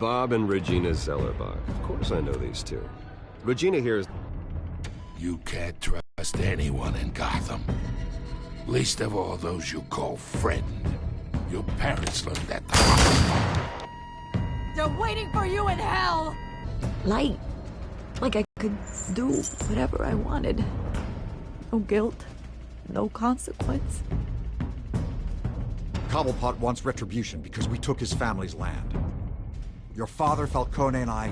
Bob and Regina Zellerbach. Of course I know these two. Regina here is... You can't trust anyone in Gotham. Least of all those you call friend. Your parents learned that the hard way. They're waiting for you in hell! Like I could do whatever I wanted. No guilt, no consequence. Cobblepot wants retribution because we took his family's land. Your father, Falcone, and I,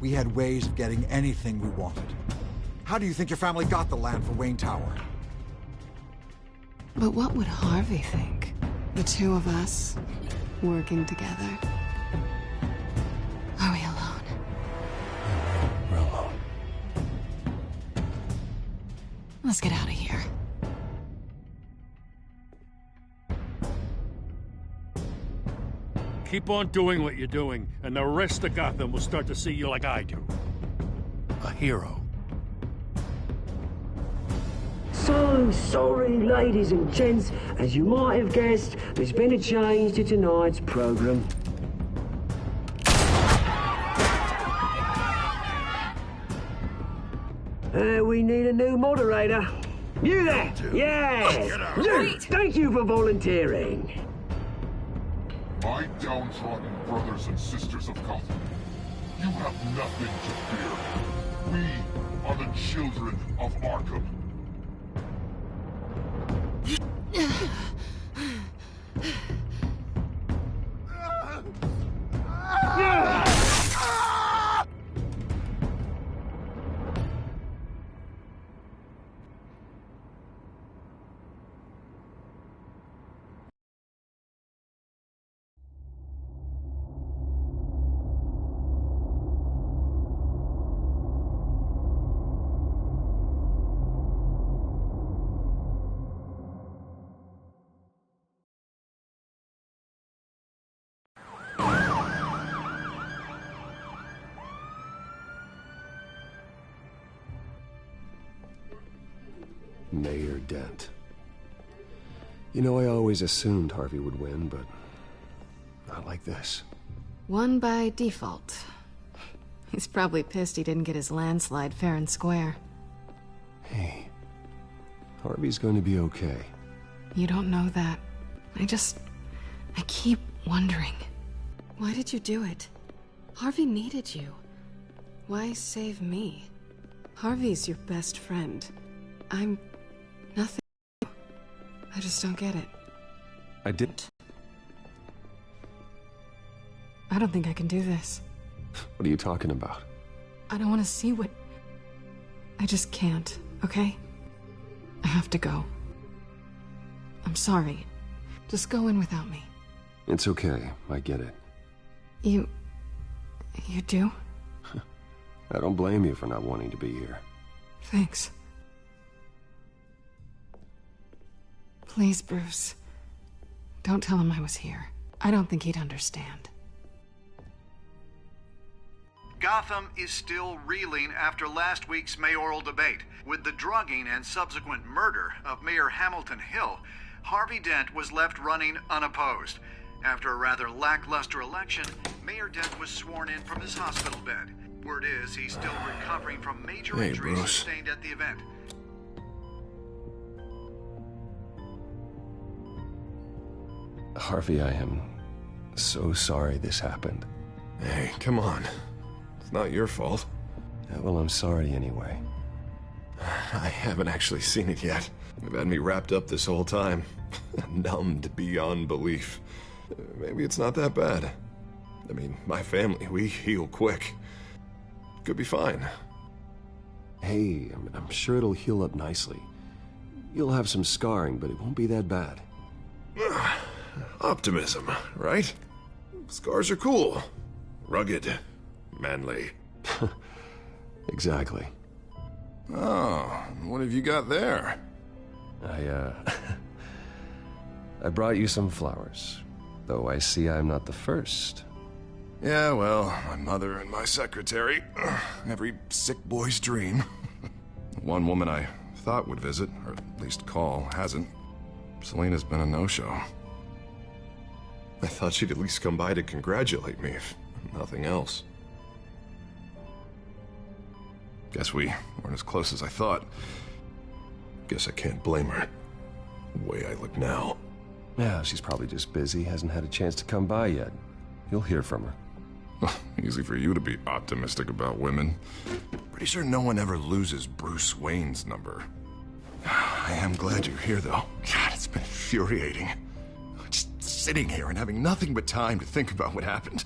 we had ways of getting anything we wanted. How do you think your family got the land for Wayne Tower? But what would Harvey think? The two of us, working together. Are we alone? We're alone. Let's get out of here. Keep on doing what you're doing, and the rest of Gotham will start to see you like I do. A hero. So sorry, ladies and gents. As you might have guessed, there's been a change to tonight's program. We need a new moderator. You there? Yes! You! Thank you for volunteering. My downtrodden brothers and sisters of Gotham, you have nothing to fear. We are the children of Arkham. Mayor Dent. You know, I always assumed Harvey would win, but not like this. Won by default. He's probably pissed he didn't get his landslide fair and square. Hey, Harvey's going to be okay. You don't know that. I keep wondering. Why did you do it? Harvey needed you. Why save me? Harvey's your best friend. I'm nothing. I just don't get it. I didn't. I don't think I can do this. What are you talking about? I don't want to see what... I just can't, okay? I have to go. I'm sorry. Just go in without me. It's okay. I get it. You do? I don't blame you for not wanting to be here. Thanks. Please, Bruce. Don't tell him I was here. I don't think he'd understand. Gotham is still reeling after last week's mayoral debate. With the drugging and subsequent murder of Mayor Hamilton Hill, Harvey Dent was left running unopposed. After a rather lackluster election, Mayor Dent was sworn in from his hospital bed. Word is he's still recovering from major injuries sustained at the event. Harvey, I am so sorry this happened. Hey, come on. It's not your fault. Yeah, well, I'm sorry anyway. I haven't actually seen it yet. They've had me wrapped up this whole time. Numbed beyond belief. Maybe it's not that bad. I mean, my family, we heal quick. Could be fine. Hey, I'm sure it'll heal up nicely. You'll have some scarring, but it won't be that bad. Optimism, right? Scars are cool. Rugged. Manly. Exactly. Oh, what have you got there? I brought you some flowers. Though I see I'm not the first. Yeah, well, my mother and my secretary. Every sick boy's dream. One woman I thought would visit, or at least call, hasn't. Selena's been a no-show. I thought she'd at least come by to congratulate me. Nothing else. Guess we weren't as close as I thought. Guess I can't blame her. The way I look now. Yeah, she's probably just busy, hasn't had a chance to come by yet. You'll hear from her. Easy for you to be optimistic about women. Pretty sure no one ever loses Bruce Wayne's number. I am glad you're here, though. God, it's been infuriating. Just sitting here and having nothing but time to think about what happened.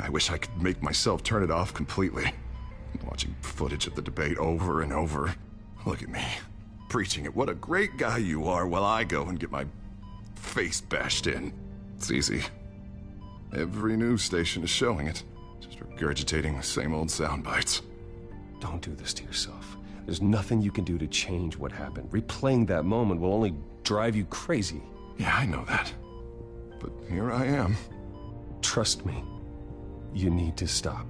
I wish I could make myself turn it off completely. Watching footage of the debate over and over. Look at me, preaching at what a great guy you are while I go and get my face bashed in. It's easy. Every news station is showing it. Just regurgitating the same old sound bites. Don't do this to yourself. There's nothing you can do to change what happened. Replaying that moment will only drive you crazy. Yeah, I know that. But here I am. Trust me. You need to stop.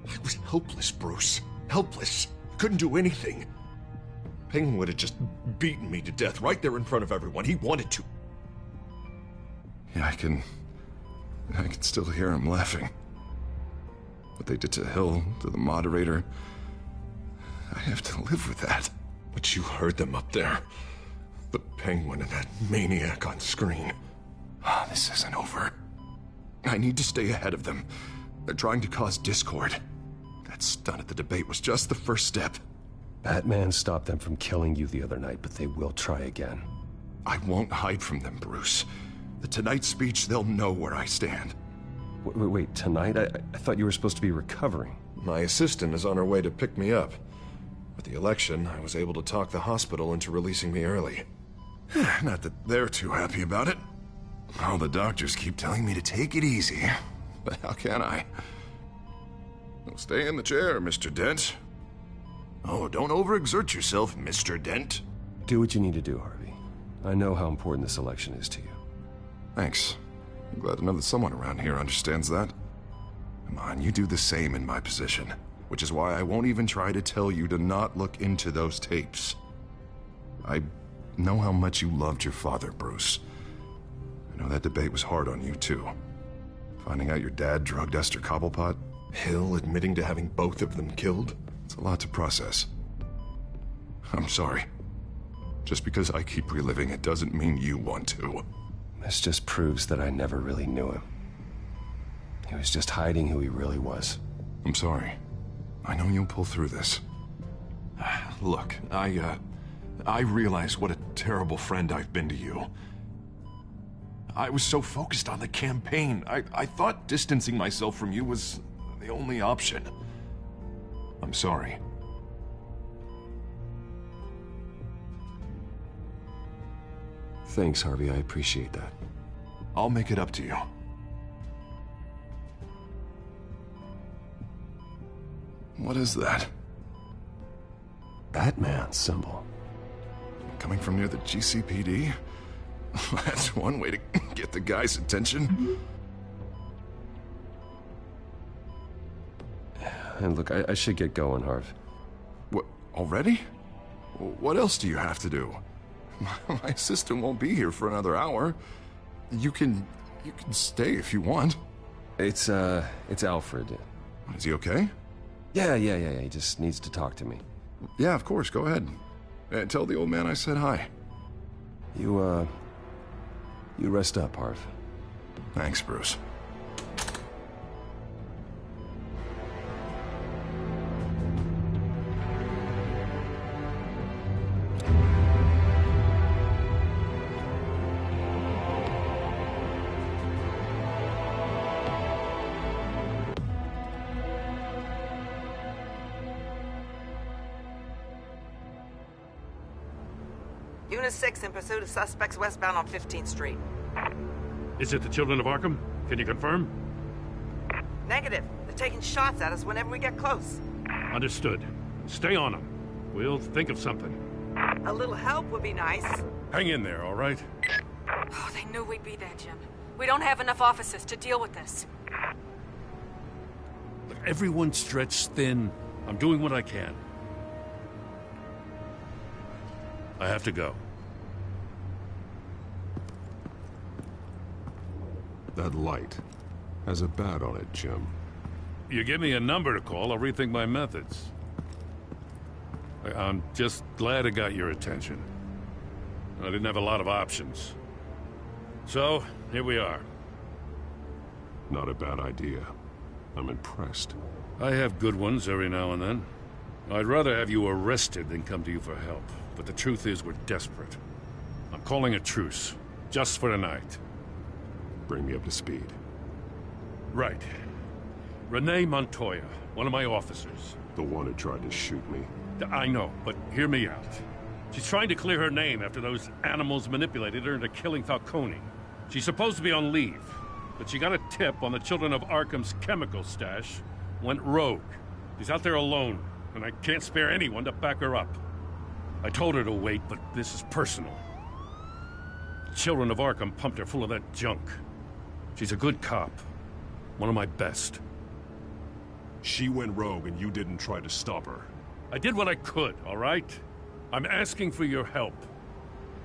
I was helpless, Bruce. Helpless. Couldn't do anything. Penguin would have just beaten me to death right there in front of everyone. He wanted to. Yeah, I can still hear him laughing. What they did to Hill, to the moderator. I have to live with that. But you heard them up there. The Penguin and that maniac on screen. This isn't over. I need to stay ahead of them. They're trying to cause discord. That stunt at the debate was just the first step. Batman stopped them from killing you the other night, but they will try again. I won't hide from them, Bruce. The Tonight speech, they'll know where I stand. Wait, tonight? I thought you were supposed to be recovering. My assistant is on her way to pick me up. With the election, I was able to talk the hospital into releasing me early. Not that they're too happy about it. All the doctors keep telling me to take it easy. But how can I? Well, stay in the chair, Mr. Dent. Oh, don't overexert yourself, Mr. Dent. Do what you need to do, Harvey. I know how important this election is to you. Thanks. I'm glad to know that someone around here understands that. Come on, you do the same in my position. Which is why I won't even try to tell you to not look into those tapes. I know how much you loved your father, Bruce. I know that debate was hard on you, too. Finding out your dad drugged Esther Cobblepot, Hill admitting to having both of them killed, it's a lot to process. I'm sorry. Just because I keep reliving it doesn't mean you want to. This just proves that I never really knew him. He was just hiding who he really was. I'm sorry. I know you'll pull through this. Look, I realize what a terrible friend I've been to you. I was so focused on the campaign. I thought distancing myself from you was the only option. I'm sorry. Thanks, Harvey. I appreciate that. I'll make it up to you. What is that? Batman symbol. Coming from near the GCPD? That's one way to get the guy's attention. And look, I should get going, Harv. What, already? What else do you have to do? My assistant won't be here for another hour. You can stay if you want. It's Alfred. Is he okay? Yeah. He just needs to talk to me. Yeah, of course. Go ahead. Tell the old man I said hi. You rest up, Harv. Thanks, Bruce. Unit 6 in pursuit of suspects westbound on 15th Street. Is it the Children of Arkham? Can you confirm? Negative. They're taking shots at us whenever we get close. Understood. Stay on them. We'll think of something. A little help would be nice. Hang in there, all right? Oh, they knew we'd be there, Jim. We don't have enough officers to deal with this. Look, everyone's stretched thin. I'm doing what I can. I have to go. That light. Has a bat on it, Jim. You give me a number to call, I'll rethink my methods. I'm just glad it got your attention. I didn't have a lot of options. So, here we are. Not a bad idea. I'm impressed. I have good ones every now and then. I'd rather have you arrested than come to you for help. But the truth is, we're desperate. I'm calling a truce. Just for tonight. Bring me up to speed. Right. Renee Montoya, one of my officers. The one who tried to shoot me. I know, but hear me out. She's trying to clear her name after those animals manipulated her into killing Falcone. She's supposed to be on leave, but she got a tip on the Children of Arkham's chemical stash, went rogue. She's out there alone, and I can't spare anyone to back her up. I told her to wait, but this is personal. The Children of Arkham pumped her full of that junk. She's a good cop. One of my best. She went rogue and you didn't try to stop her. I did what I could, all right? I'm asking for your help.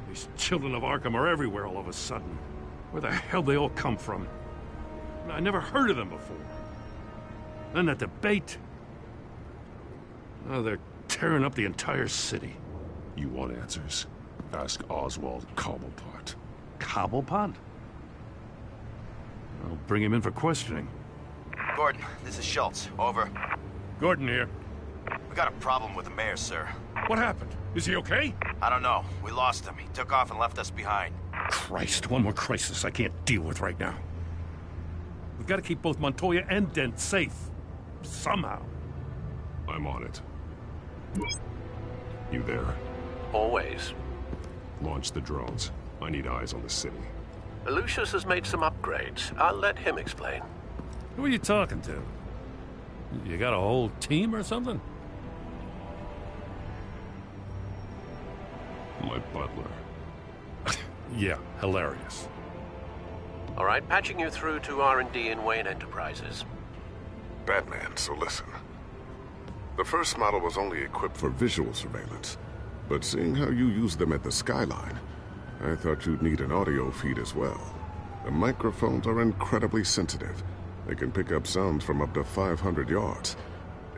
These Children of Arkham are everywhere all of a sudden. Where the hell they all come from? I never heard of them before. Then that debate. Oh, they're tearing up the entire city. You want answers? Ask Oswald Cobblepot. Cobblepot? I'll bring him in for questioning. Gordon, this is Schultz. Over. Gordon here. We got a problem with the mayor, sir. What happened? Is he okay? I don't know. We lost him. He took off and left us behind. Christ, one more crisis I can't deal with right now. We've got to keep both Montoya and Dent safe. Somehow. I'm on it. You there? Always. Launch the drones. I need eyes on the city. Lucius has made some upgrades. I'll let him explain. Who are you talking to? You got a whole team or something? My butler. Yeah, hilarious. All right, patching you through to R&D in Wayne Enterprises. Batman, so listen. The first model was only equipped for visual surveillance, but seeing how you use them at the Skyline, I thought you'd need an audio feed as well. The microphones are incredibly sensitive. They can pick up sounds from up to 500 yards.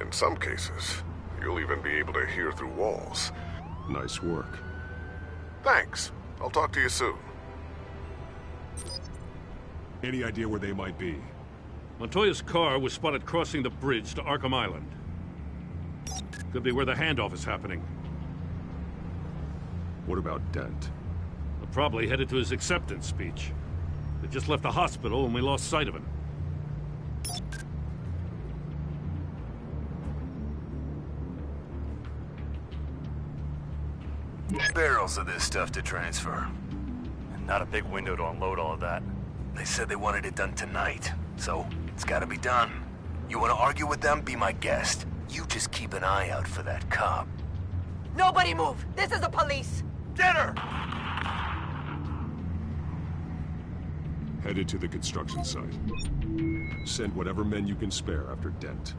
In some cases, you'll even be able to hear through walls. Nice work. Thanks. I'll talk to you soon. Any idea where they might be? Montoya's car was spotted crossing the bridge to Arkham Island. Could be where the handoff is happening. What about Dent? Probably headed to his acceptance speech. They just left the hospital and we lost sight of him. Barrels of this stuff to transfer. And not a big window to unload all of that. They said they wanted it done tonight, so it's gotta be done. You wanna argue with them? Be my guest. You just keep an eye out for that cop. Nobody move! This is the police! Get her! Headed to the construction site. Send whatever men you can spare after Dent.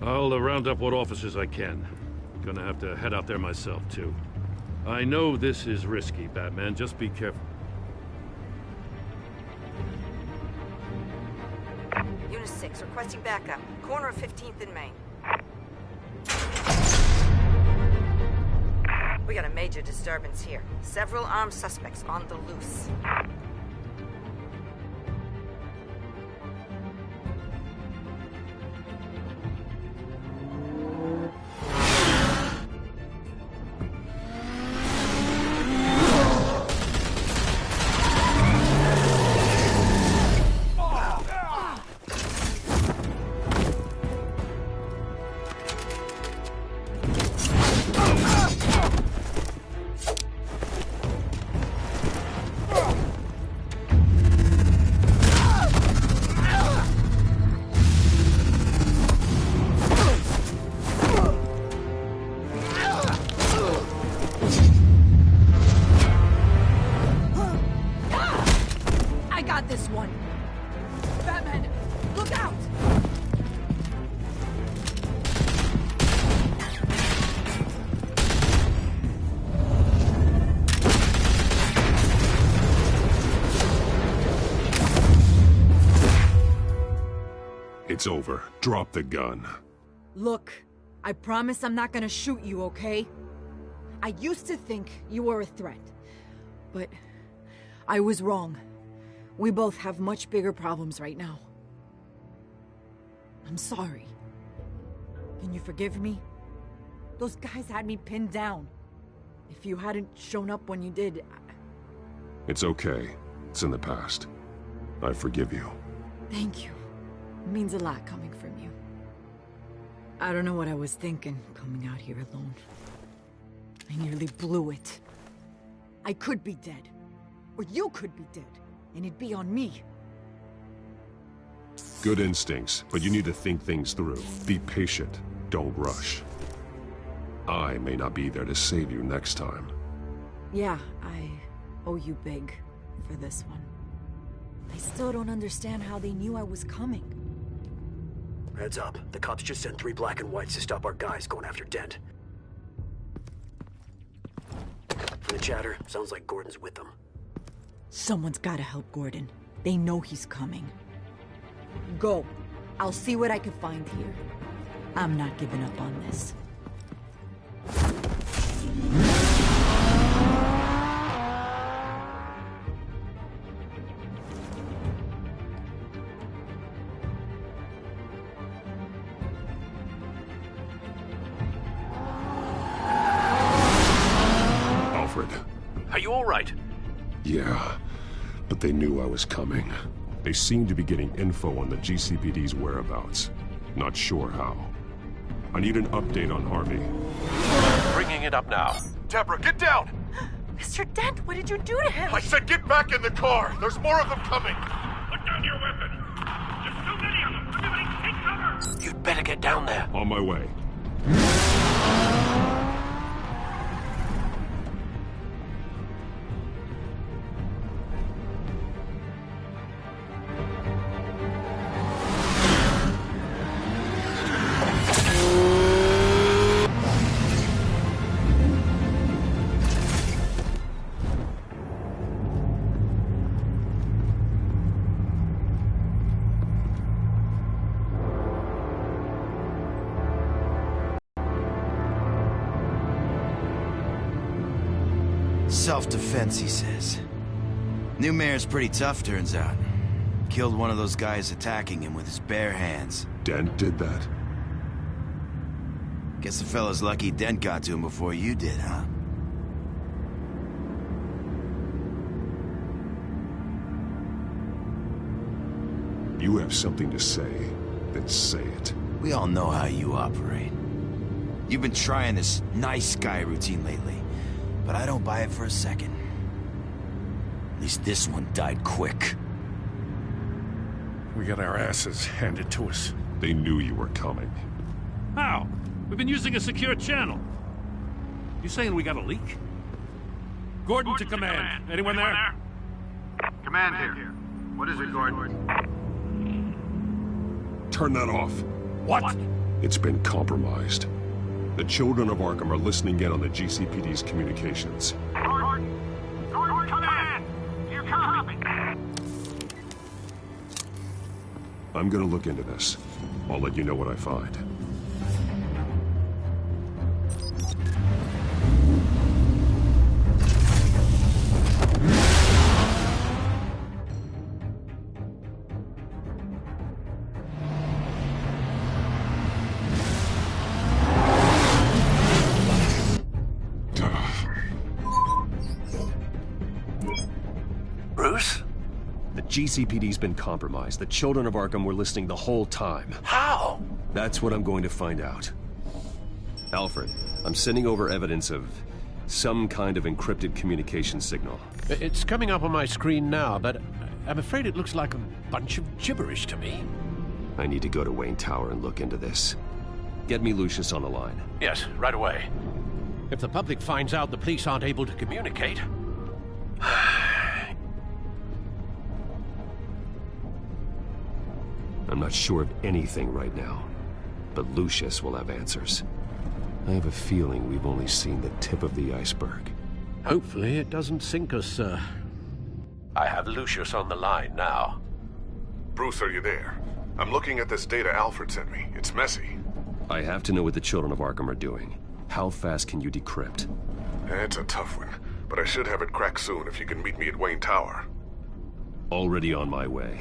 I'll round up what officers I can. Gonna have to head out there myself, too. I know this is risky, Batman. Just be careful. Unit 6, requesting backup. Corner of 15th and Main. We got a major disturbance here. Several armed suspects on the loose. It's over. Drop the gun. Look, I promise I'm not gonna shoot you, okay? I used to think you were a threat, but I was wrong. We both have much bigger problems right now. I'm sorry. Can you forgive me? Those guys had me pinned down. If you hadn't shown up when you did... It's okay. It's in the past. I forgive you. Thank you. It means a lot coming from you. I don't know what I was thinking, coming out here alone. I nearly blew it. I could be dead. Or you could be dead. And it'd be on me. Good instincts, but you need to think things through. Be patient. Don't rush. I may not be there to save you next time. Yeah, I owe you big for this one. I still don't understand how they knew I was coming. Heads up. The cops just sent 3 black and whites to stop our guys going after Dent. From the chatter, sounds like Gordon's with them. Someone's gotta help Gordon. They know he's coming. Go. I'll see what I can find here. I'm not giving up on this. Alfred. Are you all right? Yeah, but they knew I was coming. They seem to be getting info on the GCPD's whereabouts. Not sure how. I need an update on Harvey. Bringing it up now. Deborah, get down! Mr. Dent, what did you do to him? I said get back in the car! There's more of them coming! Put down your weapon! There's too many of them! Everybody take cover! You'd better get down there. On my way. Self-defense, he says. New mayor's pretty tough, turns out. Killed one of those guys attacking him with his bare hands. Dent did that? Guess the fella's lucky Dent got to him before you did, huh? You have something to say, then say it. We all know how you operate. You've been trying this nice guy routine lately, but I don't buy it for a second. At least this one died quick. We got our asses handed to us. They knew you were coming. How? We've been using a secure channel. You saying we got a leak? Gordon to command. Anyone there? Command here. What is it, Gordon? Turn that off. What? It's been compromised. The children of Arkham are listening in on the GCPD's communications. Gordon, command! You copy? I'm gonna look into this. I'll let you know what I find. Bruce? The GCPD's been compromised. The children of Arkham were listening the whole time. How? That's what I'm going to find out. Alfred, I'm sending over evidence of some kind of encrypted communication signal. It's coming up on my screen now, but I'm afraid it looks like a bunch of gibberish to me. I need to go to Wayne Tower and look into this. Get me Lucius on the line. Yes, right away. If the public finds out the police aren't able to communicate... I'm not sure of anything right now, but Lucius will have answers. I have a feeling we've only seen the tip of the iceberg. Hopefully it doesn't sink us, sir. I have Lucius on the line now. Bruce, are you there? I'm looking at this data Alfred sent me. It's messy. I have to know what the Children of Arkham are doing. How fast can you decrypt? It's a tough one, but I should have it cracked soon if you can meet me at Wayne Tower. Already on my way.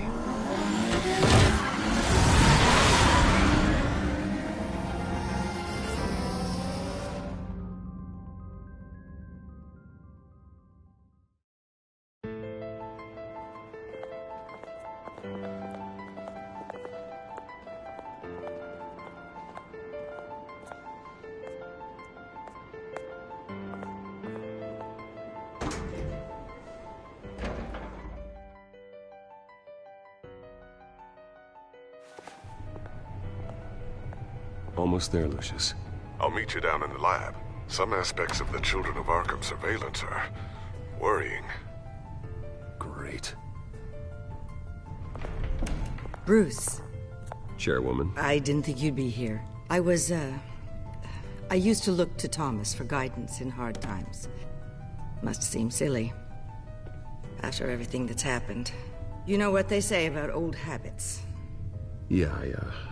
Almost there, Lucius. I'll meet you down in the lab. Some aspects of the Children of Arkham surveillance are worrying. Great. Bruce. Chairwoman. I didn't think you'd be here. I used to look to Thomas for guidance in hard times. Must seem silly. After everything that's happened. You know what they say about old habits. Yeah,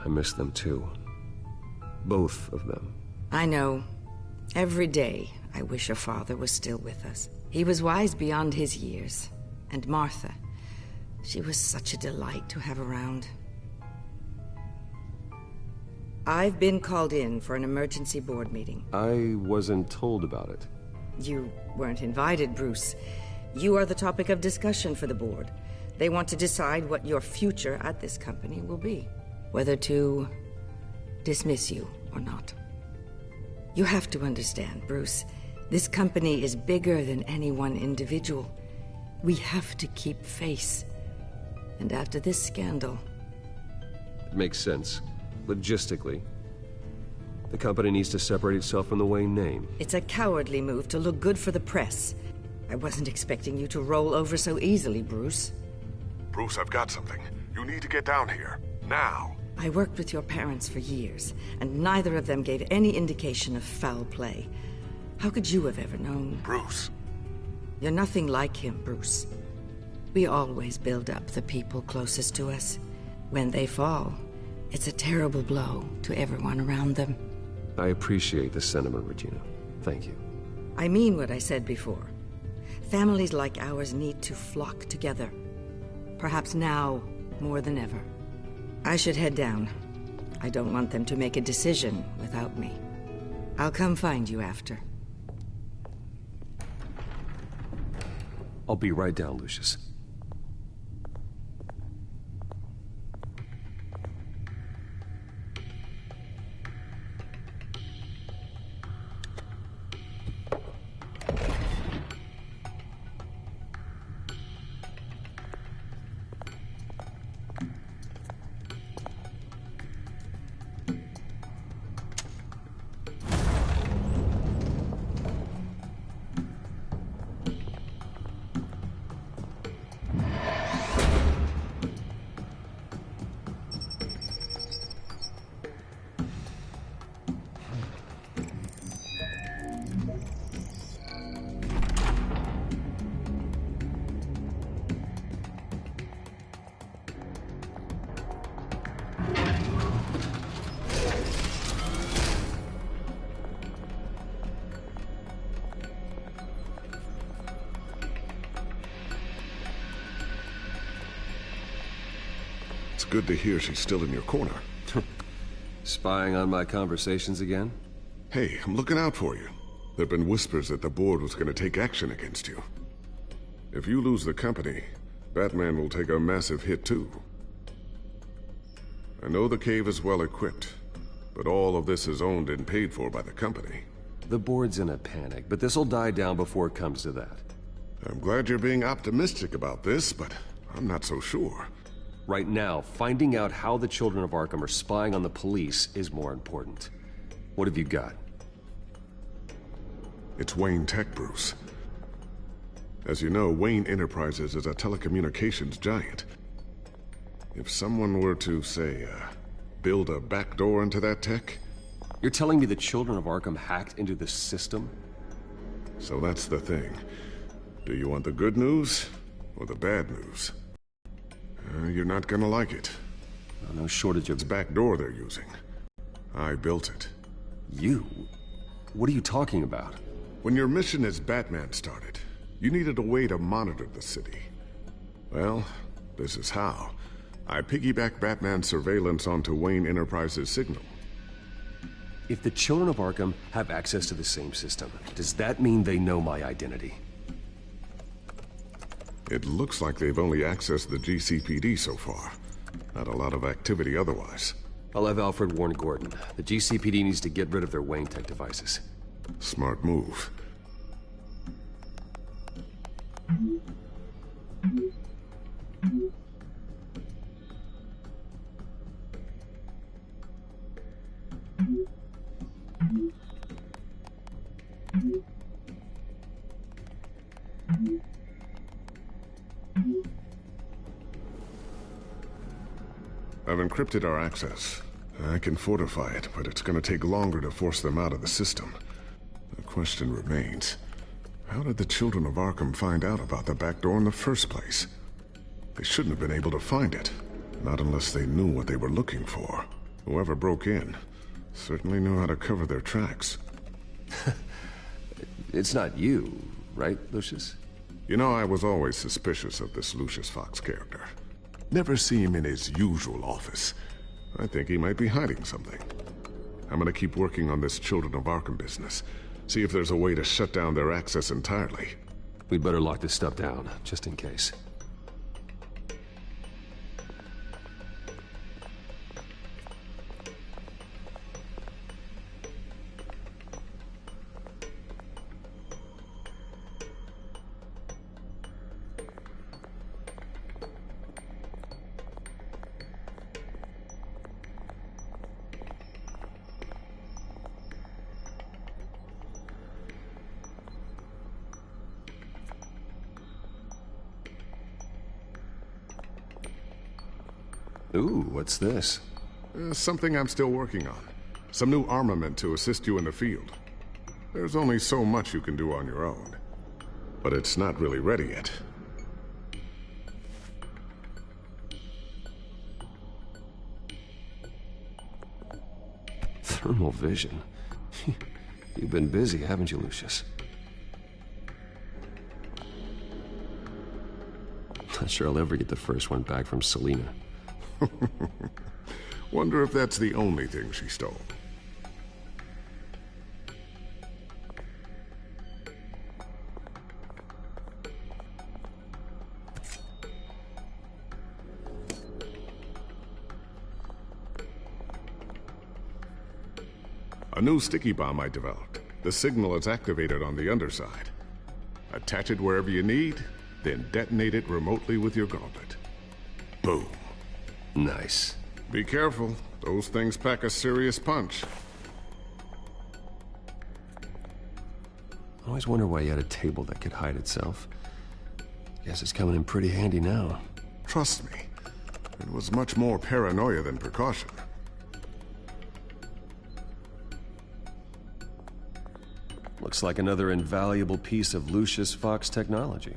I miss them too. Both of them. I know. Every day, I wish your father was still with us. He was wise beyond his years. And Martha, she was such a delight to have around. I've been called in for an emergency board meeting. I wasn't told about it. You weren't invited, Bruce. You are the topic of discussion for the board. They want to decide what your future at this company will be. Whether to dismiss you or not. You have to understand, Bruce. This company is bigger than any one individual. We have to keep face. And after this scandal... It makes sense. Logistically. The company needs to separate itself from the Wayne name. It's a cowardly move to look good for the press. I wasn't expecting you to roll over so easily, Bruce. Bruce, I've got something. You need to get down here. Now. I worked with your parents for years, and neither of them gave any indication of foul play. How could you have ever known? Bruce. You're nothing like him, Bruce. We always build up the people closest to us. When they fall, it's a terrible blow to everyone around them. I appreciate the sentiment, Regina. Thank you. I mean what I said before. Families like ours need to flock together. Perhaps now more than ever. I should head down. I don't want them to make a decision without me. I'll come find you after. I'll be right down, Lucius. It's good to hear she's still in your corner. Spying on my conversations again? Hey, I'm looking out for you. There've been whispers that the board was going to take action against you. If you lose the company, Batman will take a massive hit too. I know the cave is well equipped, but all of this is owned and paid for by the company. The board's in a panic, but this'll die down before it comes to that. I'm glad you're being optimistic about this, but I'm not so sure. Right now, finding out how the Children of Arkham are spying on the police is more important. What have you got? It's Wayne Tech, Bruce. As you know, Wayne Enterprises is a telecommunications giant. If someone were to, say, build a backdoor into that tech... You're telling me the Children of Arkham hacked into the system? So that's the thing. Do you want the good news or the bad news? You're not gonna like it. No shortage of... It's back door they're using. I built it. You? What are you talking about? When your mission as Batman started, you needed a way to monitor the city. Well, this is how. I piggybacked Batman's surveillance onto Wayne Enterprises' signal. If the children of Arkham have access to the same system, does that mean they know my identity? It looks like they've only accessed the GCPD so far. Not a lot of activity otherwise. I'll have Alfred warn Gordon. The GCPD needs to get rid of their Wayne Tech devices. Smart move. I've encrypted our access. I can fortify it, but it's gonna take longer to force them out of the system. The question remains, how did the children of Arkham find out about the back door in the first place? They shouldn't have been able to find it. Not unless they knew what they were looking for. Whoever broke in certainly knew how to cover their tracks. It's not you, right, Lucius? You know, I was always suspicious of this Lucius Fox character. Never see him in his usual office. I think he might be hiding something. I'm gonna keep working on this Children of Arkham business. See if there's a way to shut down their access entirely. We'd better lock this stuff down, just in case. Ooh, what's this? Something I'm still working on. Some new armament to assist you in the field. There's only so much you can do on your own. But it's not really ready yet. Thermal vision. You've been busy, haven't you, Lucius? Not sure I'll ever get the first one back from Selina. Wonder if that's the only thing she stole. A new sticky bomb I developed. The signal is activated on the underside. Attach it wherever you need, then detonate it remotely with your gauntlet. Boom. Nice. Be careful. Those things pack a serious punch. I always wonder why you had a table that could hide itself. Guess it's coming in pretty handy now. Trust me. It was much more paranoia than precaution. Looks like another invaluable piece of Lucius Fox technology.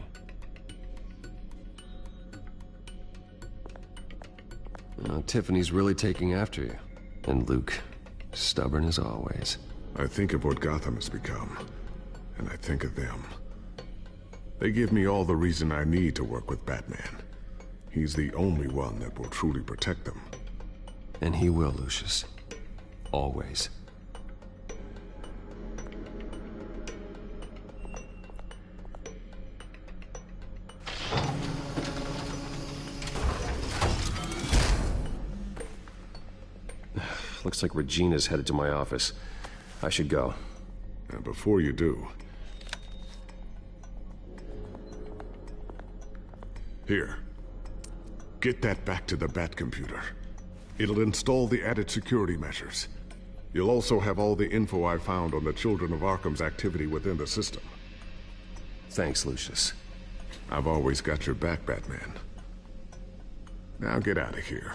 Tiffany's really taking after you. And Luke, stubborn as always. I think of what Gotham has become, and I think of them. They give me all the reason I need to work with Batman. He's the only one that will truly protect them. And he will, Lucius. Always. Looks like Regina's headed to my office. I should go. And before you do... Here. Get that back to the Bat computer. It'll install the added security measures. You'll also have all the info I found on the Children of Arkham's activity within the system. Thanks, Lucius. I've always got your back, Batman. Now get out of here.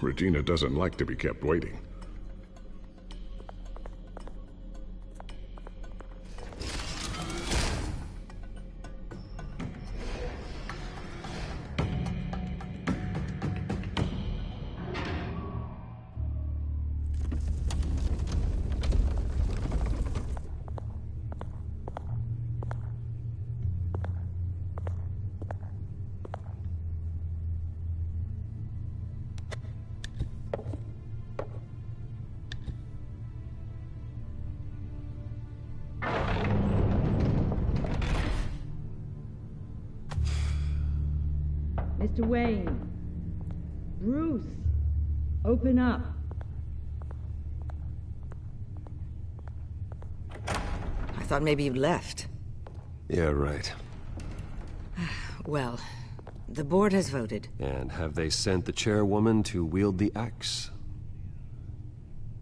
Regina doesn't like to be kept waiting. Mr. Wayne. Bruce. Open up. I thought maybe you left. Yeah, right. Well, the board has voted. And have they sent the chairwoman to wield the axe?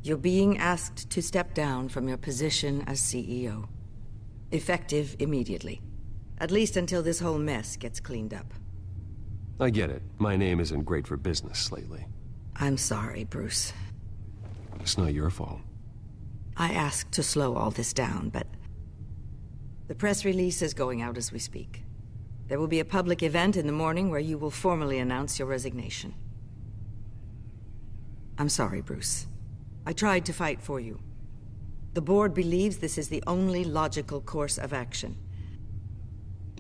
You're being asked to step down from your position as CEO. Effective immediately. At least until this whole mess gets cleaned up. I get it. My name isn't great for business lately. I'm sorry, Bruce. It's not your fault. I asked to slow all this down, but the press release is going out as we speak. There will be a public event in the morning where you will formally announce your resignation. I'm sorry, Bruce. I tried to fight for you. The board believes this is the only logical course of action.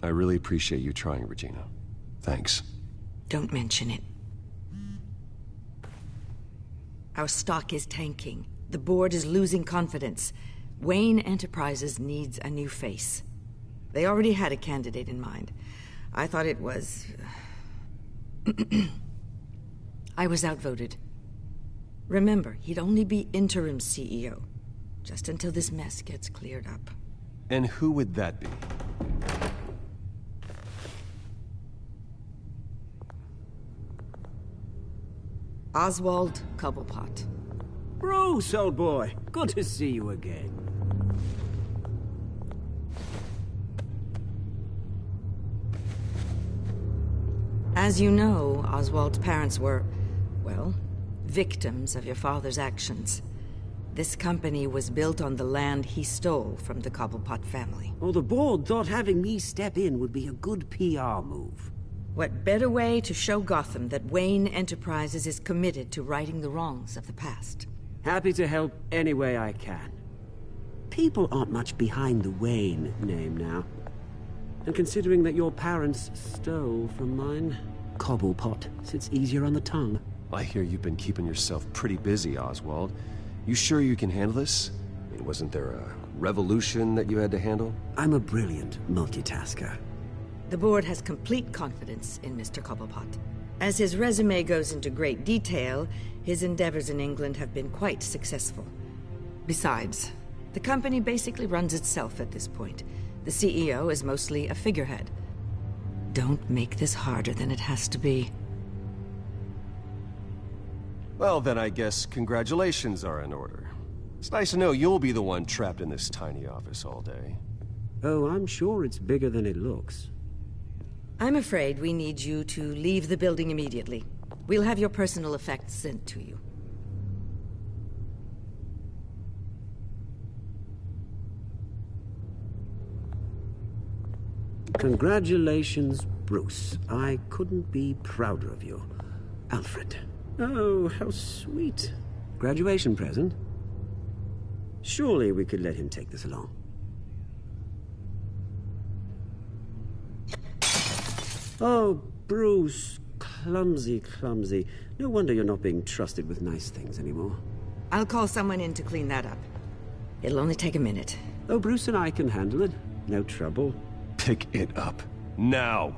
I really appreciate you trying, Regina. Thanks. Don't mention it. Our stock is tanking. The board is losing confidence. Wayne Enterprises needs a new face. They already had a candidate in mind. I thought it was... I was outvoted. Remember, he'd only be interim CEO, just until this mess gets cleared up. And who would that be? Oswald Cobblepot. Bruce, old boy. Good to see you again. As you know, Oswald's parents were, well, victims of your father's actions. This company was built on the land he stole from the Cobblepot family. Well, the board thought having me step in would be a good PR move. What better way to show Gotham that Wayne Enterprises is committed to righting the wrongs of the past? Happy to help any way I can. People aren't much behind the Wayne name now. And considering that your parents stole from mine, Cobblepot sits easier on the tongue. I hear you've been keeping yourself pretty busy, Oswald. You sure you can handle this? I mean, wasn't there a revolution that you had to handle? I'm a brilliant multitasker. The board has complete confidence in Mr. Cobblepot. As his resume goes into great detail, his endeavors in England have been quite successful. Besides, the company basically runs itself at this point. The CEO is mostly a figurehead. Don't make this harder than it has to be. Well, then I guess congratulations are in order. It's nice to know you'll be the one trapped in this tiny office all day. Oh, I'm sure it's bigger than it looks. I'm afraid we need you to leave the building immediately. We'll have your personal effects sent to you. Congratulations, Bruce. I couldn't be prouder of you. Alfred. Oh, how sweet. Graduation present? Surely we could let him take this along. Oh, Bruce. Clumsy, clumsy. No wonder you're not being trusted with nice things anymore. I'll call someone in to clean that up. It'll only take a minute. Oh, Bruce and I can handle it. No trouble. Pick it up. Now!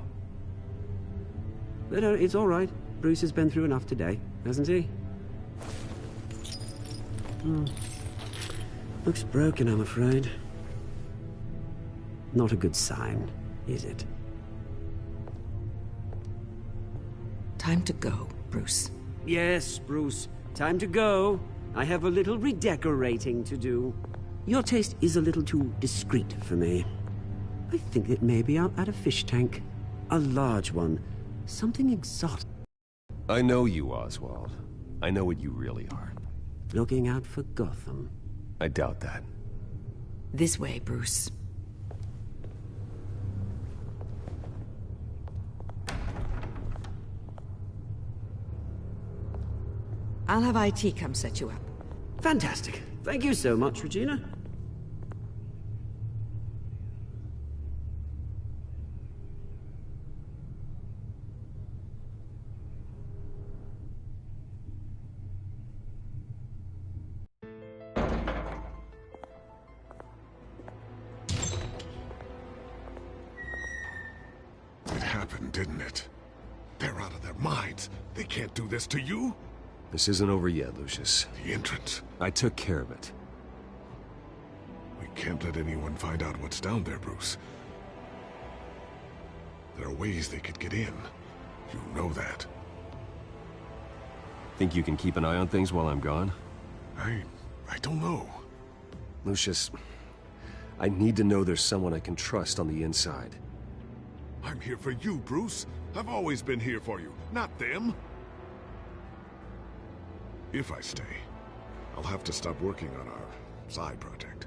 But it's all right. Bruce has been through enough today, hasn't he? Looks broken, I'm afraid. Not a good sign, is it? Time to go, Bruce. Yes, Bruce. Time to go. I have a little redecorating to do. Your taste is a little too discreet for me. I think that maybe I'll add a fish tank. A large one. Something exotic. I know you, Oswald. I know what you really are. Looking out for Gotham. I doubt that. This way, Bruce. I'll have IT come set you up. Fantastic. Thank you so much, Regina. It happened, didn't it? They're minds. They can't do this to you. This isn't over yet, Lucius. The entrance. I took care of it. We can't let anyone find out what's down there, Bruce. There are ways they could get in. You know that. Think you can keep an eye on things while I'm gone? I don't know. Lucius, I need to know there's someone I can trust on the inside. I'm here for you, Bruce. I've always been here for you, not them. If I stay, I'll have to stop working on our side project.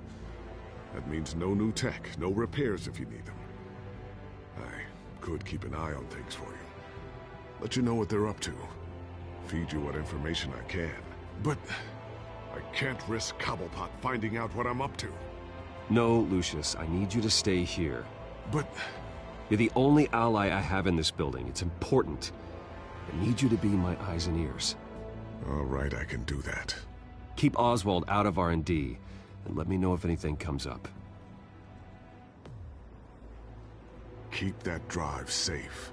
That means no new tech, no repairs if you need them. I could keep an eye on things for you. Let you know what they're up to. Feed you what information I can. But I can't risk Cobblepot finding out what I'm up to. No, Lucius, I need you to stay here. But... You're the only ally I have in this building. It's important. I need you to be my eyes and ears. All right, I can do that. Keep Oswald out of R&D, and let me know if anything comes up. Keep that drive safe.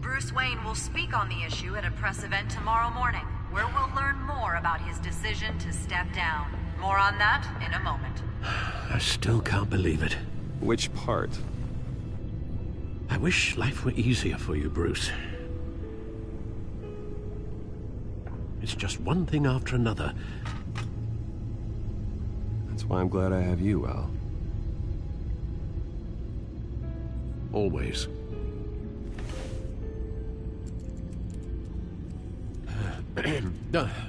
Bruce Wayne will speak on the issue at a press event tomorrow morning, where we'll learn more about his decision to step down. More on that in a moment. I still can't believe it. Which part? I wish life were easier for you, Bruce. It's just one thing after another. That's why I'm glad I have you, Al. Always.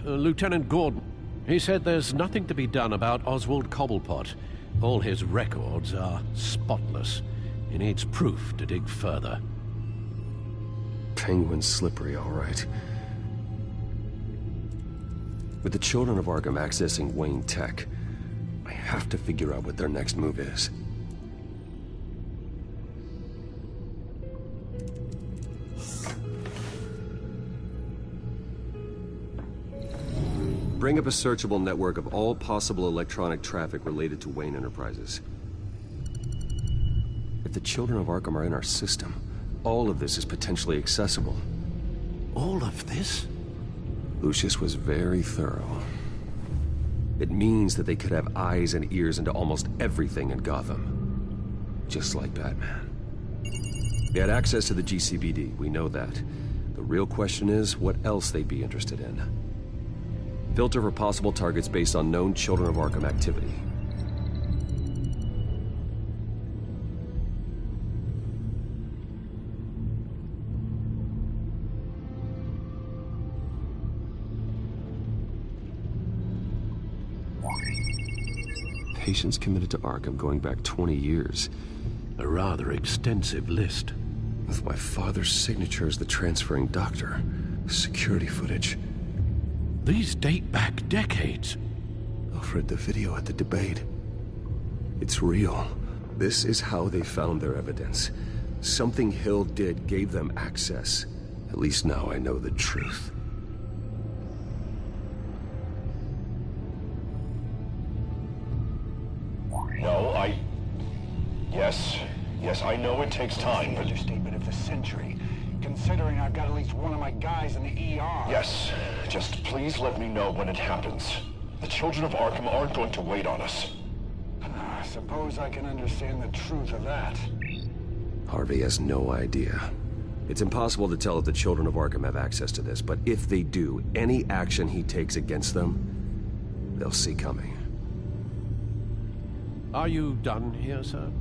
Lieutenant Gordon, he said there's nothing to be done about Oswald Cobblepot. All his records are spotless. He needs proof to dig further. Penguin's slippery, all right. With the Children of Arkham accessing Wayne Tech, I have to figure out what their next move is. Bring up a searchable network of all possible electronic traffic related to Wayne Enterprises. If the Children of Arkham are in our system, all of this is potentially accessible. All of this? Lucius was very thorough. It means that they could have eyes and ears into almost everything in Gotham. Just like Batman. They had access to the GCPD, we know that. The real question is, what else they'd be interested in. Filter for possible targets based on known Children of Arkham activity. Patients committed to Arkham going back 20 years. A rather extensive list. With my father's signature as the transferring doctor. Security footage. These date back decades. Alfred, the video at the debate. It's real. This is how they found their evidence. Something Hill did gave them access. At least now I know the truth. No, Yes, I know it takes time, but... Understatement of the century, considering I've got at least one of my guys in the ER. Yes, just please let me know when it happens. The Children of Arkham aren't going to wait on us. I suppose I can understand the truth of that. Harvey has no idea. It's impossible to tell if the Children of Arkham have access to this, but if they do, any action he takes against them, they'll see coming. Are you done here, sir?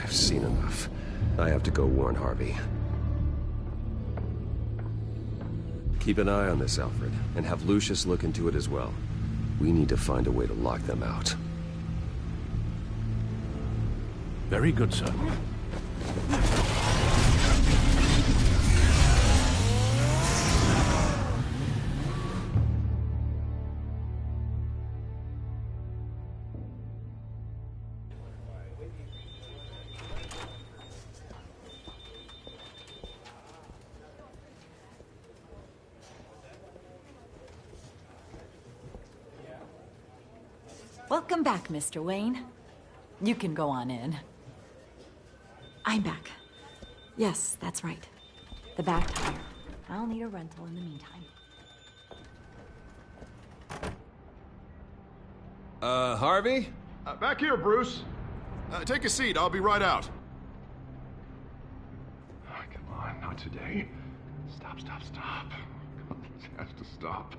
I've seen enough. I have to go warn Harvey. Keep an eye on this, Alfred, and have Lucius look into it as well. We need to find a way to lock them out. Very good, sir. Welcome back, Mr. Wayne. You can go on in. I'm back. Yes, that's right. The back tire. I'll need a rental in the meantime. Harvey? Back here, Bruce. Take a seat. I'll be right out. Oh, come on, not today. Stop. Come on, this has to stop.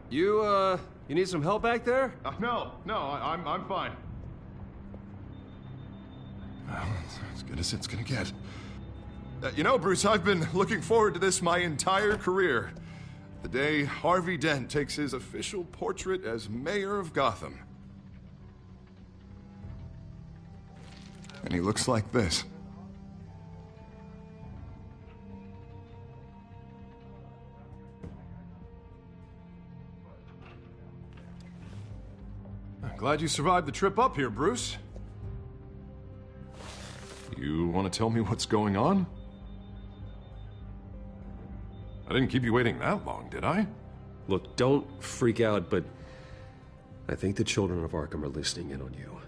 You need some help back there? No, I'm fine. Well, it's as good as it's gonna get. You know, Bruce, I've been looking forward to this my entire career. The day Harvey Dent takes his official portrait as mayor of Gotham. And he looks like this. I'm glad you survived the trip up here, Bruce. You want to tell me what's going on? I didn't keep you waiting that long, did I? Look, don't freak out, but I think the children of Arkham are listening in on you.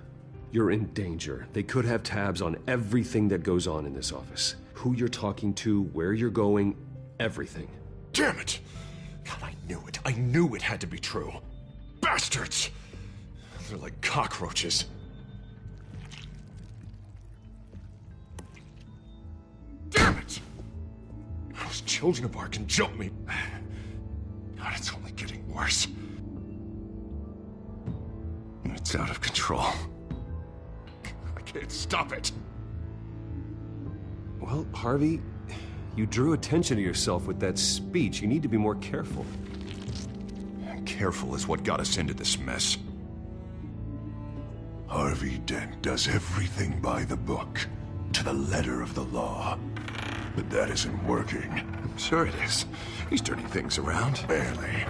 You're in danger. They could have tabs on everything that goes on in this office. Who you're talking to, where you're going, everything. Damn it! God, I knew it. I knew it had to be true. Bastards! They're like cockroaches. Damn it! Those children of Arkham jumped me. God, it's only getting worse. It's out of control. I can't stop it. Well, Harvey, you drew attention to yourself with that speech. You need to be more careful. Careful is what got us into this mess. Harvey Dent does everything by the book, to the letter of the law. But that isn't working. I'm sure it is. He's turning things around. Barely.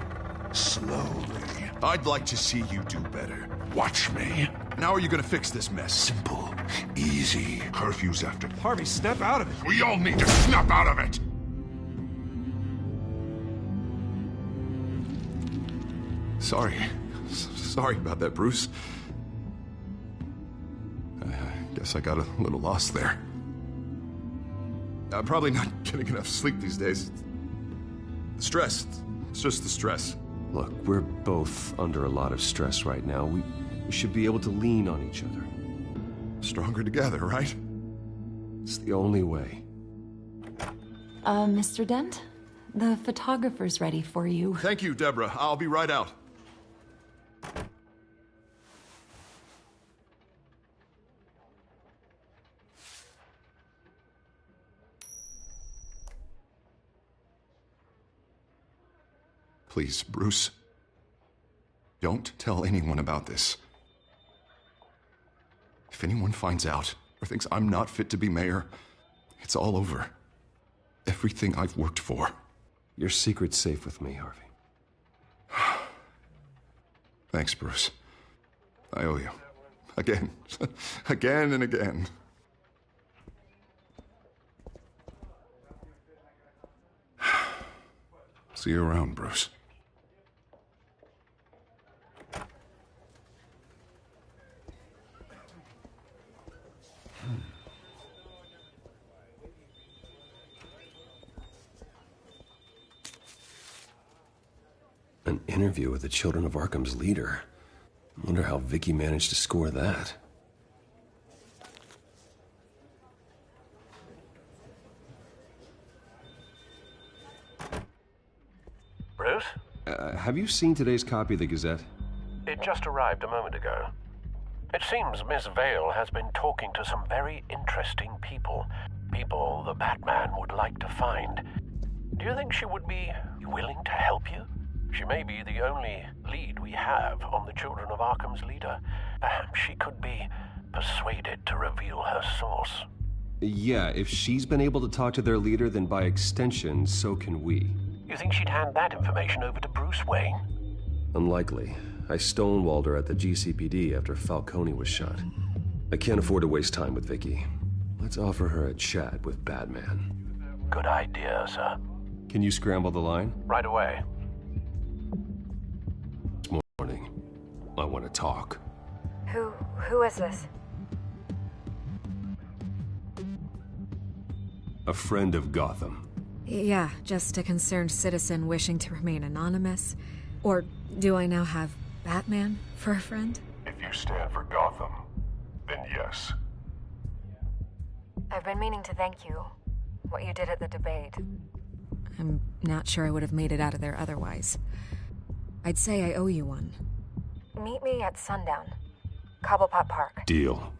Slowly. I'd like to see you do better. Watch me. And how are you gonna fix this mess? Simple. Easy. Curfews after... Harvey, snap out of it. We all need to snap out of it! Sorry. Sorry about that, Bruce. I guess I got a little lost there. I'm probably not getting enough sleep these days. The stress. It's just the stress. Look, we're both under a lot of stress right now. We should be able to lean on each other. Stronger together, right? It's the only way. Mr. Dent? The photographer's ready for you. Thank you, Deborah. I'll be right out. Please, Bruce. Don't tell anyone about this. If anyone finds out or thinks I'm not fit to be mayor, it's all over. Everything I've worked for. Your secret's safe with me, Harvey. Thanks, Bruce. I owe you. Again. Again and again. See you around, Bruce. An interview with the Children of Arkham's leader. I wonder how Vicky managed to score that. Bruce? Have you seen today's copy of the Gazette? It just arrived a moment ago. It seems Miss Vale has been talking to some very interesting people. People the Batman would like to find. Do you think she would be willing to help you? She may be the only lead we have on the Children of Arkham's leader. Perhaps she could be persuaded to reveal her source. Yeah, if she's been able to talk to their leader, then by extension, so can we. You think she'd hand that information over to Bruce Wayne? Unlikely. I stonewalled her at the GCPD after Falcone was shot. I can't afford to waste time with Vicky. Let's offer her a chat with Batman. Good idea, sir. Can you scramble the line? Right away. This morning, I want to talk. Who is this? A friend of Gotham. Yeah, just a concerned citizen wishing to remain anonymous. Or do I now have Batman for a friend? If you stand for Gotham, then yes. I've been meaning to thank you. What you did at the debate. I'm not sure I would have made it out of there otherwise. I'd say I owe you one. Meet me at sundown. Cobblepot Park. Deal.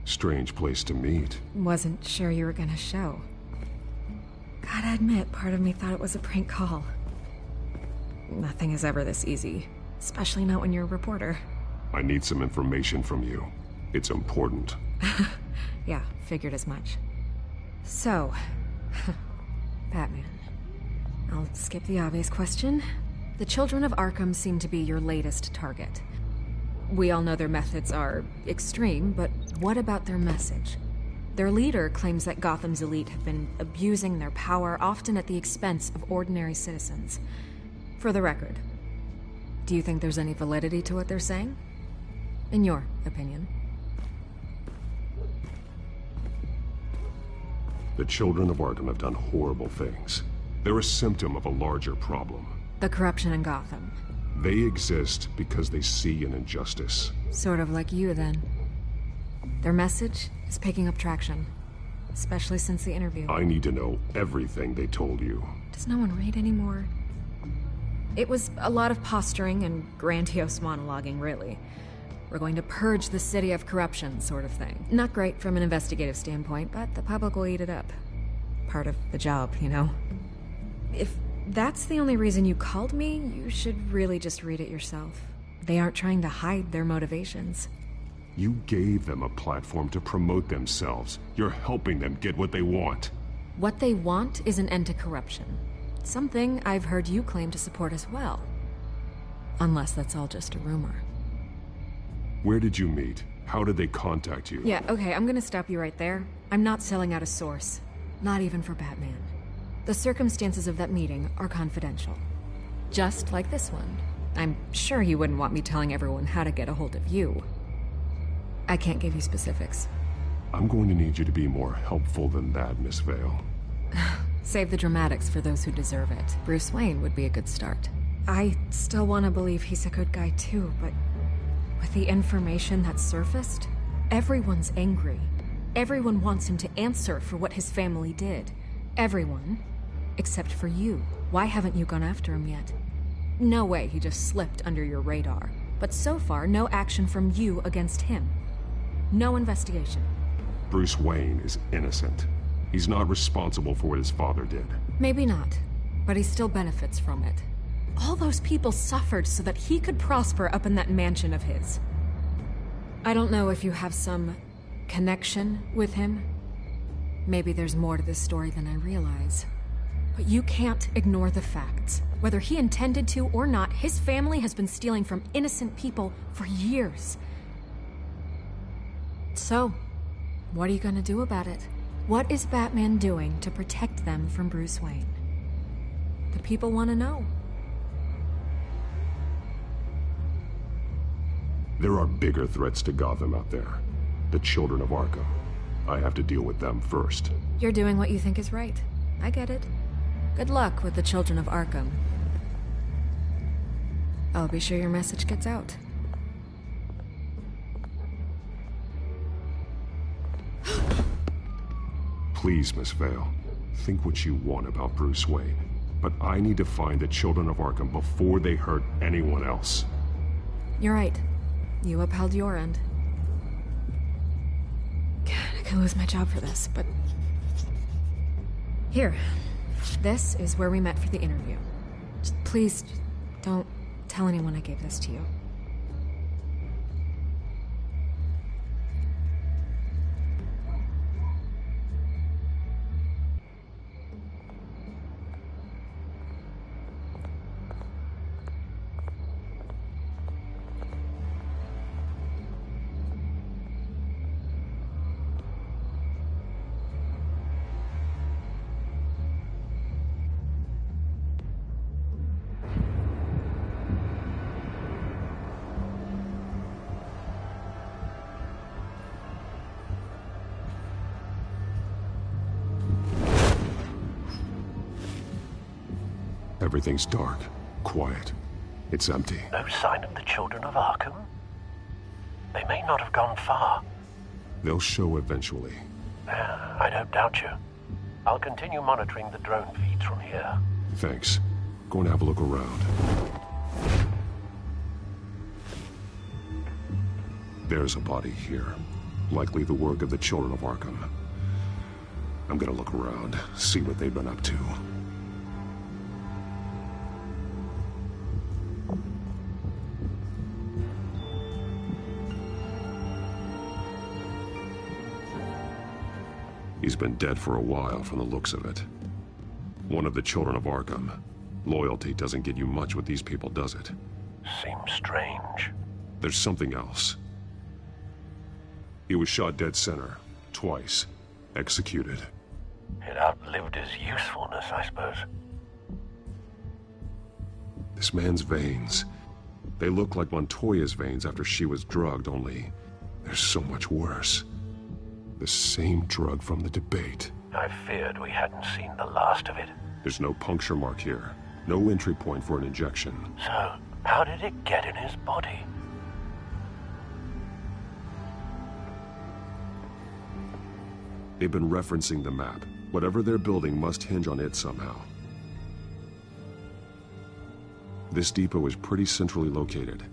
Strange place to meet. Wasn't sure you were gonna show. Gotta admit, part of me thought it was a prank call. Nothing is ever this easy, especially not when you're a reporter. I need some information from you. It's important. Yeah, figured as much. So, Batman. I'll skip the obvious question. The Children of Arkham seem to be your latest target. We all know their methods are extreme, but what about their message? Their leader claims that Gotham's elite have been abusing their power, often at the expense of ordinary citizens. For the record, do you think there's any validity to what they're saying? In your opinion? The Children of Arkham have done horrible things. They're a symptom of a larger problem. The corruption in Gotham. They exist because they see an injustice. Sort of like you, then. Their message is picking up traction, especially since the interview. I need to know everything they told you. Does no one read anymore? It was a lot of posturing and grandiose monologuing, really. We're going to purge the city of corruption, sort of thing. Not great from an investigative standpoint, but the public will eat it up. Part of the job, you know? If that's the only reason you called me, you should really just read it yourself. They aren't trying to hide their motivations. You gave them a platform to promote themselves. You're helping them get what they want. What they want is an end to corruption. Something I've heard you claim to support as well. Unless that's all just a rumor. Where did you meet? How did they contact you? Yeah, okay, I'm gonna stop you right there. I'm not selling out a source. Not even for Batman. The circumstances of that meeting are confidential. Just like this one. I'm sure you wouldn't want me telling everyone how to get a hold of you. I can't give you specifics. I'm going to need you to be more helpful than that, Miss Vale. Save the dramatics for those who deserve it. Bruce Wayne would be a good start. I still want to believe he's a good guy too, but with the information that surfaced, everyone's angry. Everyone wants him to answer for what his family did. Everyone, except for you. Why haven't you gone after him yet? No way he just slipped under your radar. But so far, no action from you against him. No investigation. Bruce Wayne is innocent. He's not responsible for what his father did. Maybe not, but he still benefits from it. All those people suffered so that he could prosper up in that mansion of his. I don't know if you have some connection with him. Maybe there's more to this story than I realize. But you can't ignore the facts. Whether he intended to or not, his family has been stealing from innocent people for years. So, what are you gonna do about it? What is Batman doing to protect them from Bruce Wayne? The people want to know. There are bigger threats to Gotham out there. The Children of Arkham. I have to deal with them first. You're doing what you think is right. I get it. Good luck with the Children of Arkham. I'll be sure your message gets out. Please, Miss Vale, think what you want about Bruce Wayne. But I need to find the Children of Arkham before they hurt anyone else. You're right. You upheld your end. God, I could lose my job for this, but... Here. This is where we met for the interview. Please, don't tell anyone I gave this to you. Everything's dark, quiet. It's empty. No sign of the children of Arkham? They may not have gone far. They'll show eventually. I don't doubt you. I'll continue monitoring the drone feeds from here. Thanks. Go and have a look around. There's a body here. Likely the work of the Children of Arkham. I'm gonna look around, see what they've been up to. He's been dead for a while from the looks of it. One of the Children of Arkham. Loyalty doesn't get you much with these people, does it? Seems strange. There's something else. He was shot dead center, twice. Executed. It outlived his usefulness, I suppose. This man's veins. They look like Montoya's veins after she was drugged, only they're so much worse. The same drug from the debate. I feared we hadn't seen the last of it. There's no puncture mark here. No entry point for an injection. So, how did it get in his body? They've been referencing the map. Whatever they're building must hinge on it somehow. This depot is pretty centrally located.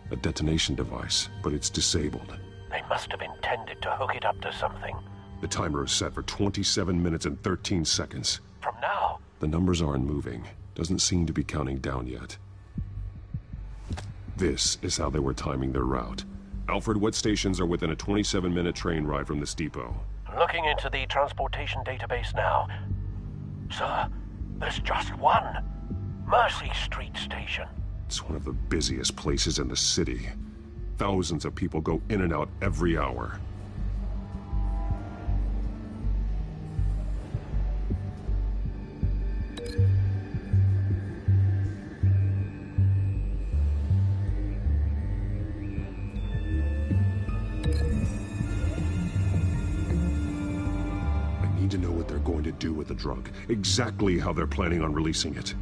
A detonation device, but it's disabled. They must have intended to hook it up to something. The timer is set for 27 minutes and 13 seconds. From now? The numbers aren't moving. Doesn't seem to be counting down yet. This is how they were timing their route. Alfred, what stations are within a 27-minute train ride from this depot? Looking into the transportation database now. Sir, there's just one. Mercy Street Station. It's one of the busiest places in the city. Thousands of people go in and out every hour. I need to know what they're going to do with the drug. Exactly how they're planning on releasing it.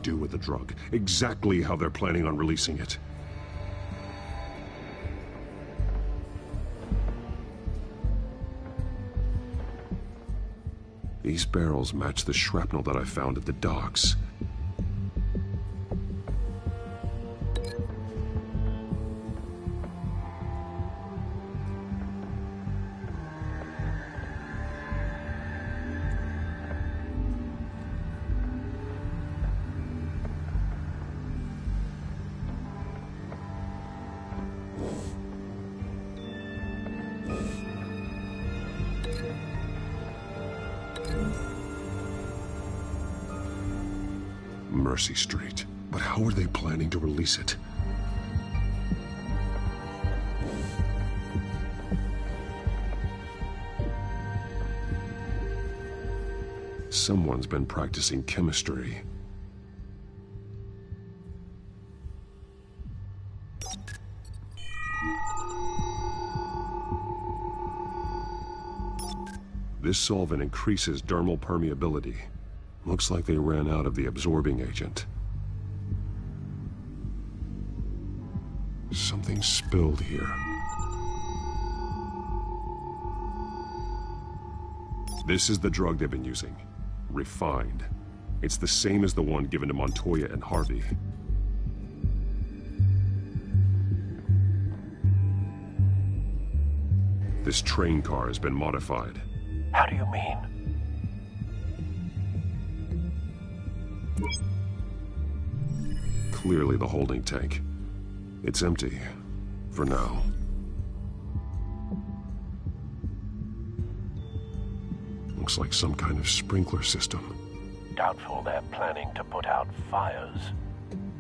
Do with the drug. Exactly how they're planning on releasing it. These barrels match the shrapnel that I found at the docks. Mercy Street. But how are they planning to release it? Someone's been practicing chemistry. This solvent increases dermal permeability. Looks like they ran out of the absorbing agent. Something spilled here. This is the drug they've been using. Refined. It's the same as the one given to Montoya and Harvey. This train car has been modified. How do you mean? Clearly the holding tank. It's empty. For now. Looks like some kind of sprinkler system. Doubtful they're planning to put out fires.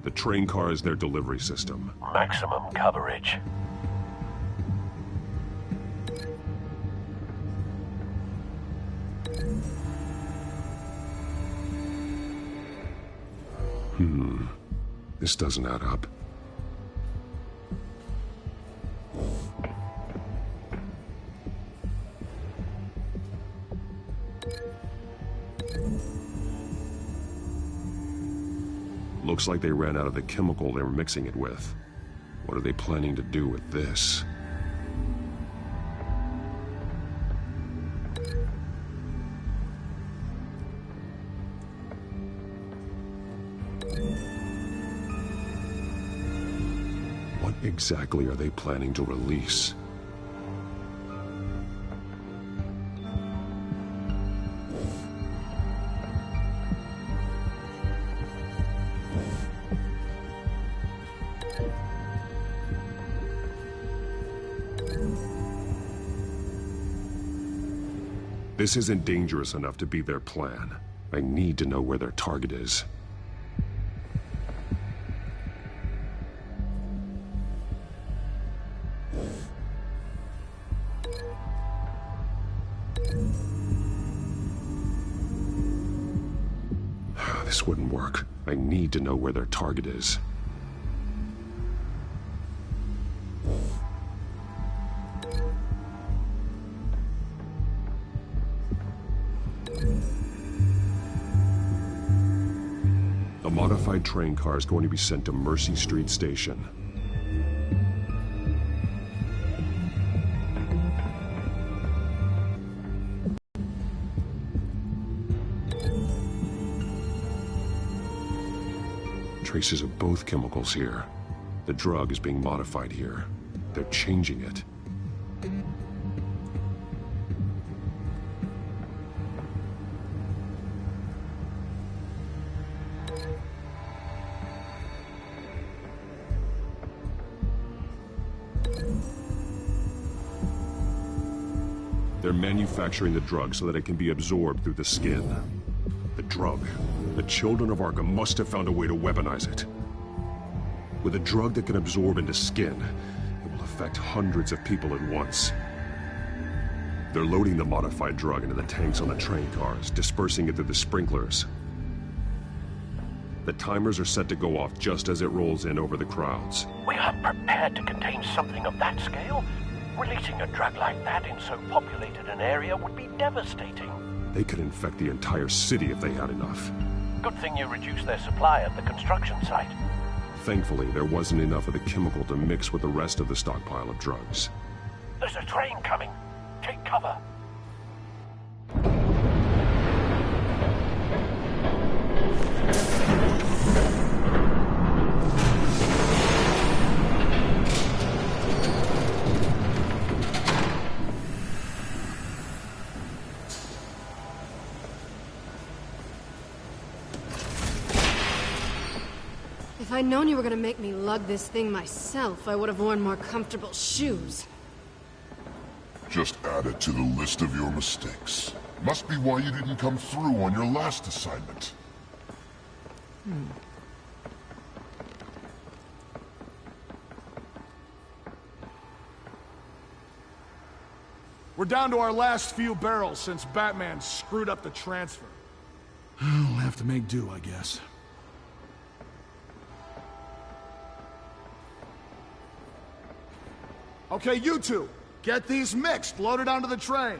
The train car is their delivery system. Maximum coverage. This doesn't add up. Looks like they ran out of the chemical they were mixing it with. What are they planning to do with this? What exactly are they planning to release? This isn't dangerous enough to be their plan. I need to know where their target is. This wouldn't work. I need to know where their target is. A modified train car is going to be sent to Mercy Street Station. Traces of both chemicals here. The drug is being modified here. They're changing it. They're manufacturing the drug so that it can be absorbed through the skin. The drug. The children of Arkham must have found a way to weaponize it. With a drug that can absorb into skin, it will affect hundreds of people at once. They're loading the modified drug into the tanks on the train cars, dispersing it through the sprinklers. The timers are set to go off just as it rolls in over the crowds. We are prepared to contain something of that scale? Releasing a drug like that in so populated an area would be devastating. They could infect the entire city if they had enough. Good thing you reduced their supply at the construction site. Thankfully, there wasn't enough of the chemical to mix with the rest of the stockpile of drugs. There's a train coming. Take cover. If I'd known you were gonna make me lug this thing myself, I would have worn more comfortable shoes. Just add it to the list of your mistakes. Must be why you didn't come through on your last assignment. We're down to our last few barrels since Batman screwed up the transfer. We'll have to make do, I guess. Okay, you two, get these mixed, loaded onto the train.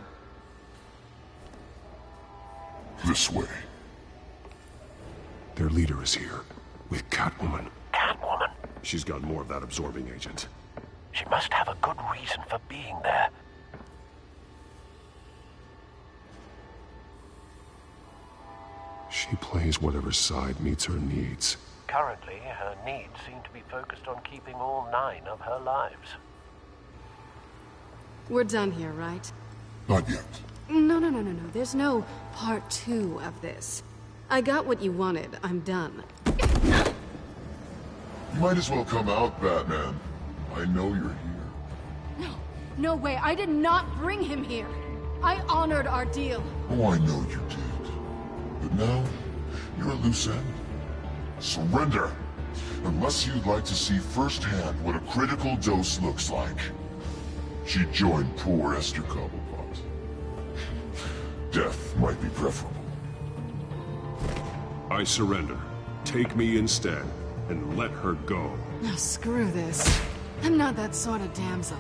This way. Their leader is here, with Catwoman. Catwoman? She's got more of that absorbing agent. She must have a good reason for being there. She plays whatever side meets her needs. Currently, her needs seem to be focused on keeping all 9 of her lives. We're done here, right? Not yet. No. There's no part 2 of this. I got what you wanted. I'm done. You might as well come out, Batman. I know you're here. No way. I did not bring him here. I honored our deal. Oh, I know you did. But now, you're a loose end. Surrender, unless you'd like to see firsthand what a critical dose looks like. She joined poor Esther Cobblepot. Death might be preferable. I surrender. Take me instead, and let her go. Oh, screw this. I'm not that sort of damsel.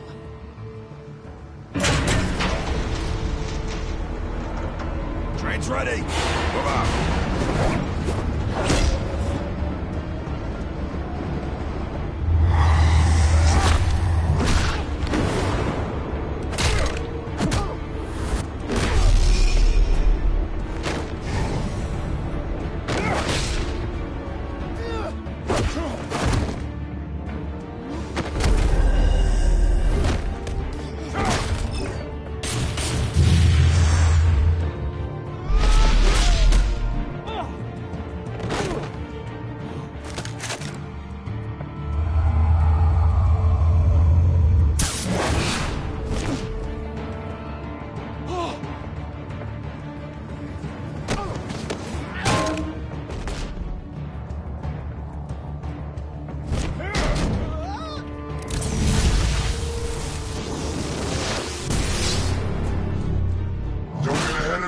Train's ready. Move out.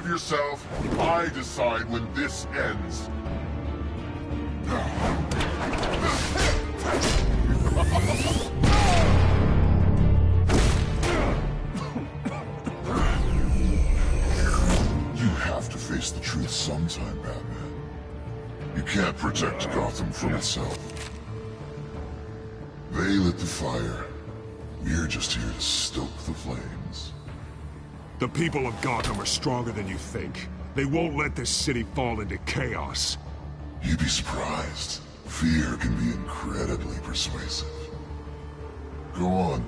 Yourself, I decide when this ends. You have to face the truth sometime, Batman. You can't protect Gotham from itself. They lit the fire. We're just here to stoke the flames. The people of Gotham are stronger than you think. They won't let this city fall into chaos. You'd be surprised. Fear can be incredibly persuasive. Go on.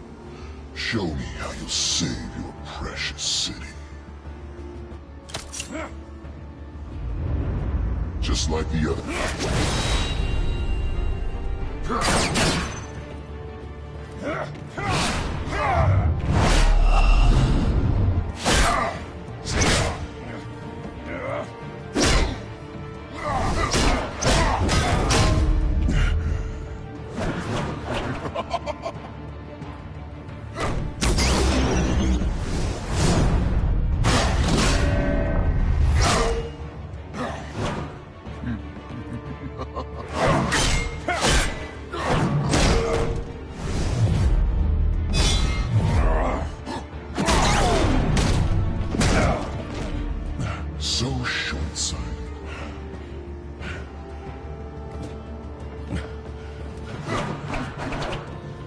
Show me how you'll save your precious city. Just like the other. So short-sighted.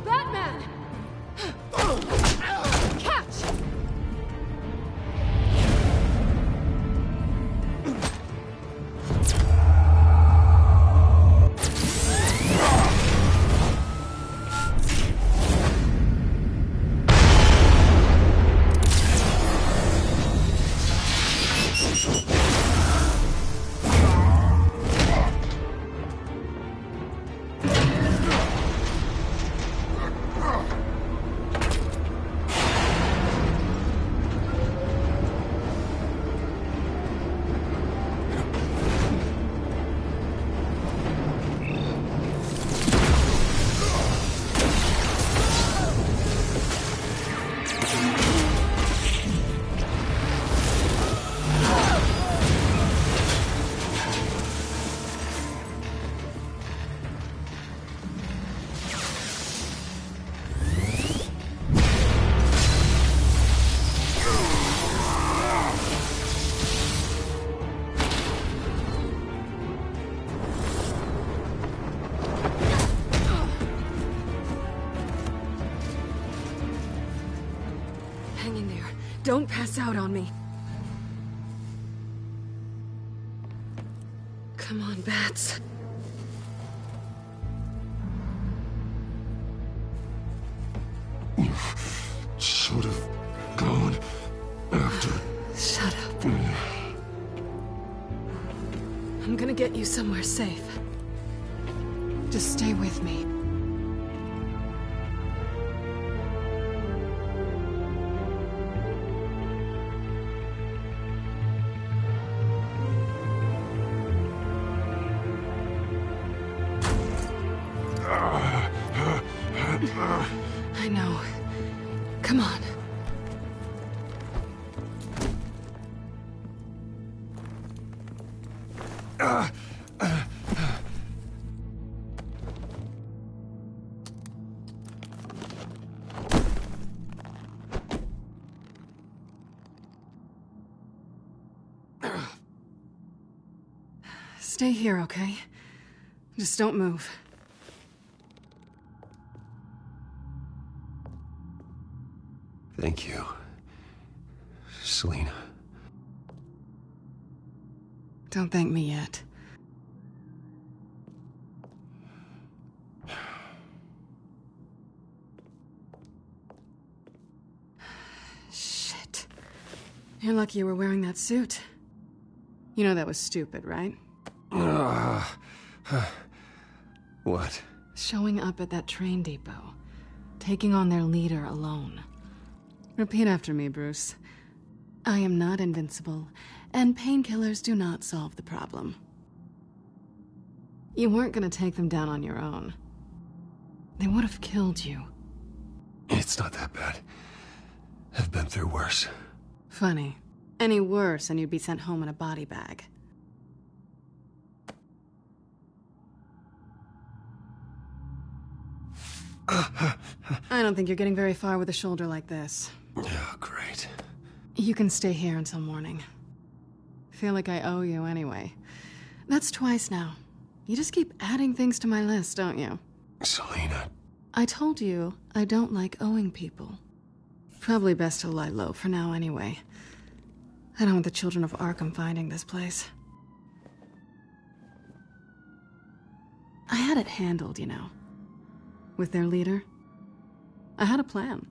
Batman! Catch! Hang in there. Don't pass out on me. Come on, Bats. Should have gone after. Shut up. I'm gonna get you somewhere safe. Just stay with me. Stay here, okay? Just don't move. Thank you, Selina. Don't thank me yet. Shit. You're lucky you were wearing that suit. You know that was stupid, right? What? Showing up at that train depot. Taking on their leader alone. Repeat after me, Bruce. I am not invincible, and painkillers do not solve the problem. You weren't gonna take them down on your own. They would have killed you. It's not that bad. I've been through worse. Funny. Any worse and you'd be sent home in a body bag. I don't think you're getting very far with a shoulder like this. Oh, great. You can stay here until morning. Feel like I owe you anyway. That's twice now. You just keep adding things to my list, don't you? Selina. I told you I don't like owing people. Probably best to lie low for now anyway. I don't want the children of Arkham finding this place. I had it handled, you know. With their leader. I had a plan.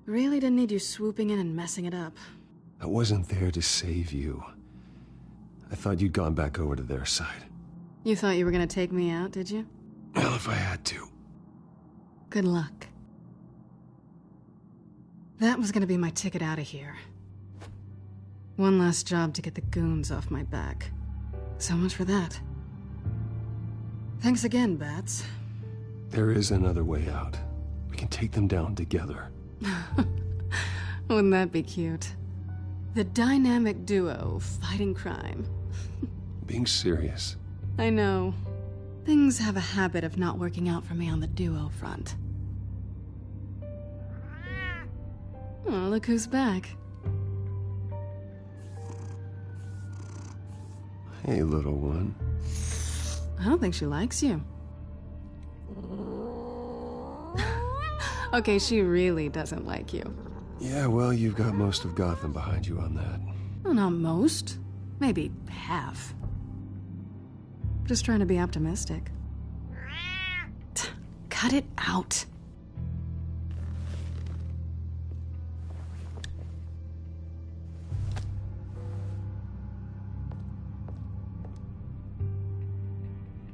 Really didn't need you swooping in and messing it up. I wasn't there to save you. I thought you'd gone back over to their side. You thought you were gonna take me out, did you? Well, if I had to. Good luck. That was gonna be my ticket out of here. One last job to get the goons off my back. So much for that. Thanks again, Bats. There is another way out. We can take them down together. Wouldn't that be cute? The dynamic duo fighting crime. Being serious. I know. Things have a habit of not working out for me on the duo front. Oh, look who's back. Hey, little one. I don't think she likes you. Okay, she really doesn't like you. Yeah, well, you've got most of Gotham behind you on that. Well, not most. Maybe half. Just trying to be optimistic. Cut it out.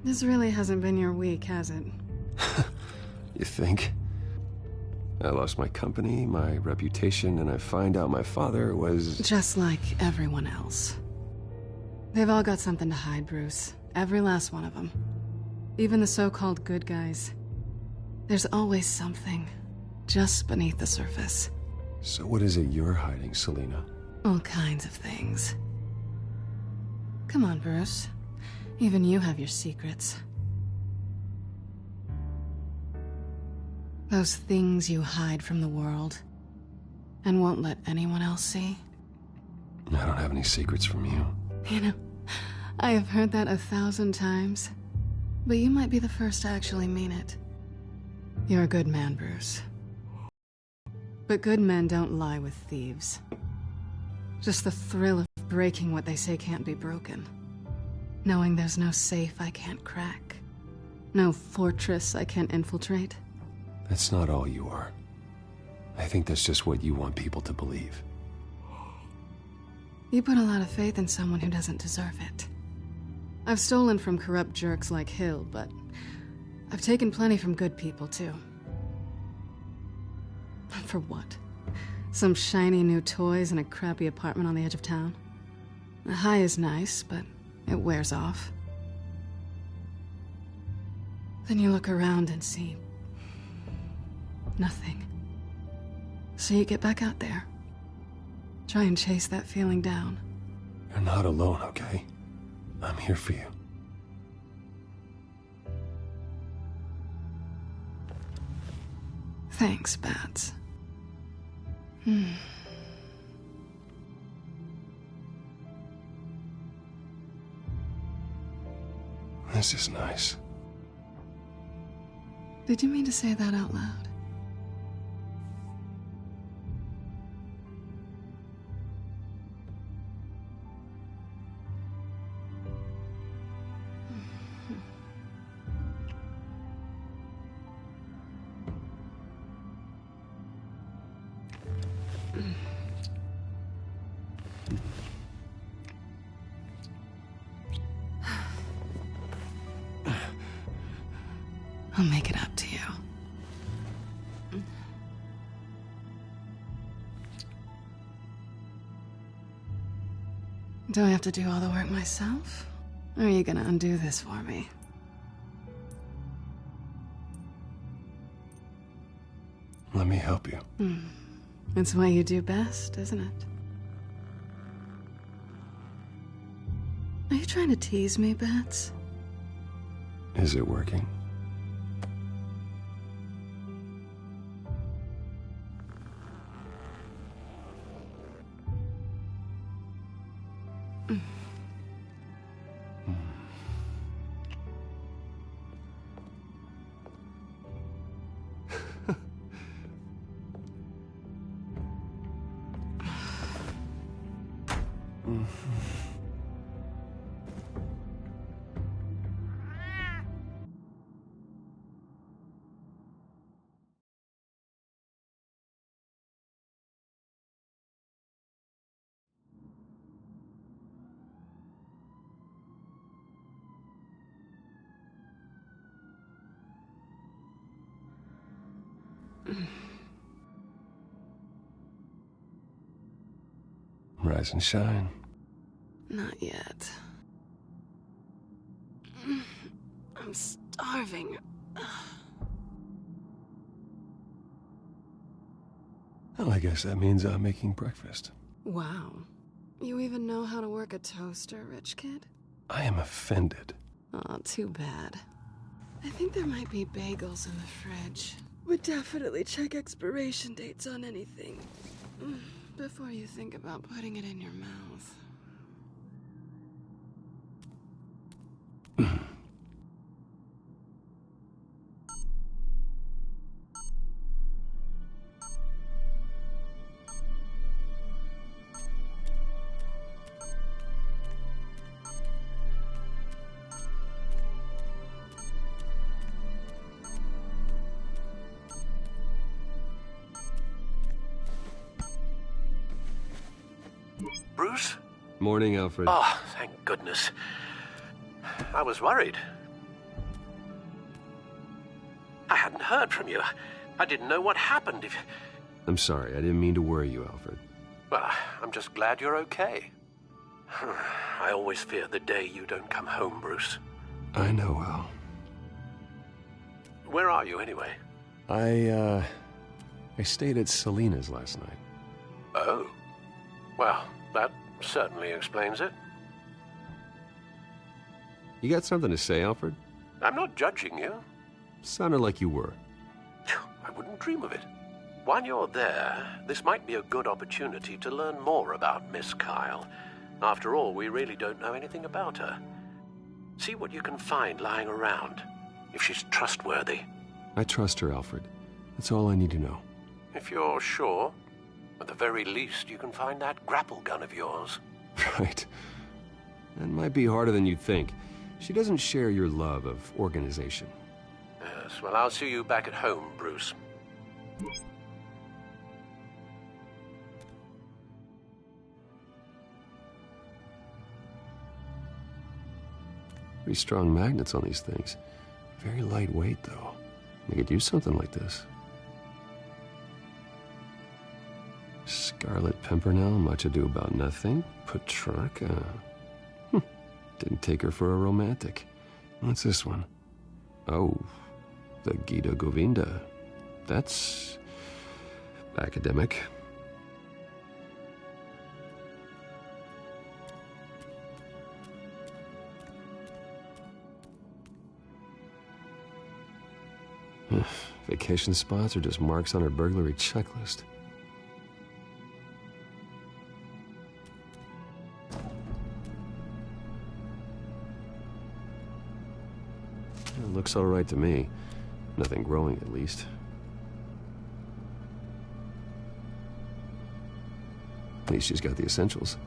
This really hasn't been your week, has it? You think? I lost my company, my reputation, and I find out my father was... Just like everyone else. They've all got something to hide, Bruce. Every last one of them. Even the so-called good guys. There's always something, just beneath the surface. So what is it you're hiding, Selina? All kinds of things. Come on, Bruce. Even you have your secrets. Those things you hide from the world and won't let anyone else see. I don't have any secrets from you. You know, I have heard that 1,000 times, but you might be the first to actually mean it. You're a good man, Bruce. But good men don't lie with thieves. Just the thrill of breaking what they say can't be broken. Knowing there's no safe I can't crack. No fortress I can't infiltrate. That's not all you are. I think that's just what you want people to believe. You put a lot of faith in someone who doesn't deserve it. I've stolen from corrupt jerks like Hill, but I've taken plenty from good people, too. For what? Some shiny new toys and a crappy apartment on the edge of town? The high is nice, but it wears off. Then you look around and see nothing. So you get back out there. Try and chase that feeling down. You're not alone, okay? I'm here for you. Thanks, Bats. This is nice. Did you mean to say that out loud? I'll make it up to you. Do I have to do all the work myself? Or are you gonna undo this for me? Let me help you. It's what you do best, isn't it? Are you trying to tease me, Bats? Is it working? Rise and shine. Not yet. I'm starving. Well, I guess that means I'm making breakfast. Wow. You even know how to work a toaster, rich kid? I am offended. Oh, too bad. I think there might be bagels in the fridge. Would definitely check expiration dates on anything before you think about putting it in your mouth. Bruce? Morning, Alfred. Oh, thank goodness. I was worried. I hadn't heard from you. I didn't know what happened. I'm sorry, I didn't mean to worry you, Alfred. Well, I'm just glad you're okay. I always fear the day you don't come home, Bruce. I know, Al. Where are you, anyway? I stayed at Selena's last night. Oh. Well, that certainly explains it. You got something to say, Alfred? I'm not judging you. Sounded like you were. I wouldn't dream of it. While you're there, this might be a good opportunity to learn more about Miss Kyle. After all, we really don't know anything about her. See what you can find lying around, if she's trustworthy. I trust her, Alfred. That's all I need to know. If you're sure, at the very least, you can find that grapple gun of yours. Right. That might be harder than you'd think. She doesn't share your love of organization. Yes, well, I'll see you back at home, Bruce. Pretty strong magnets on these things. Very lightweight, though. They could use something like this. Scarlet Pimpernel, Much Ado About Nothing, Petrarca. Didn't take her for a romantic. What's this one? Oh, the Gita Govinda. That's academic. Vacation spots are just marks on her burglary checklist. It looks all right to me. Nothing growing, at least. At least she's got the essentials.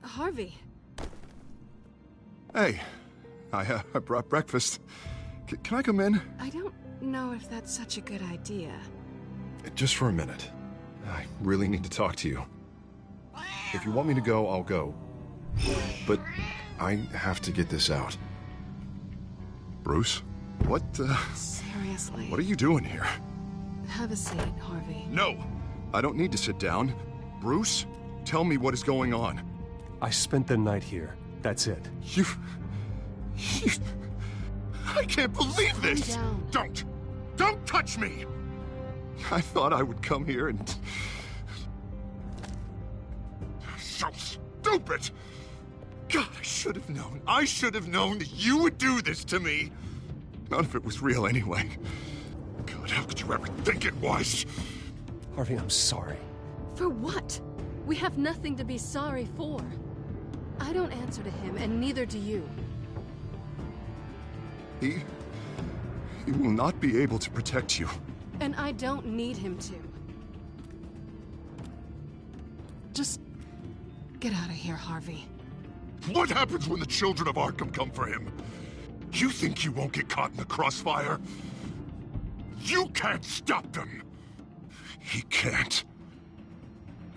Harvey. Hey, I brought breakfast. Can I come in? I don't know if that's such a good idea. Just for a minute. I really need to talk to you. If you want me to go, I'll go. But I have to get this out. Bruce? What, Seriously. What are you doing here? Have a seat, Harvey. No! I don't need to sit down. Bruce, tell me what is going on. I spent the night here. That's it. You... I can't believe this! Calm down. Don't touch me! I thought I would come here and... So stupid! God, I should have known. I should have known that you would do this to me. None of it was real anyway. God, how could you ever think it was? Harvey, I'm sorry. For what? We have nothing to be sorry for. I don't answer to him, and neither do you. He will not be able to protect you. And I don't need him to. Just get out of here, Harvey. What happens when the children of Arkham come for him? You think you won't get caught in the crossfire? You can't stop them! He can't.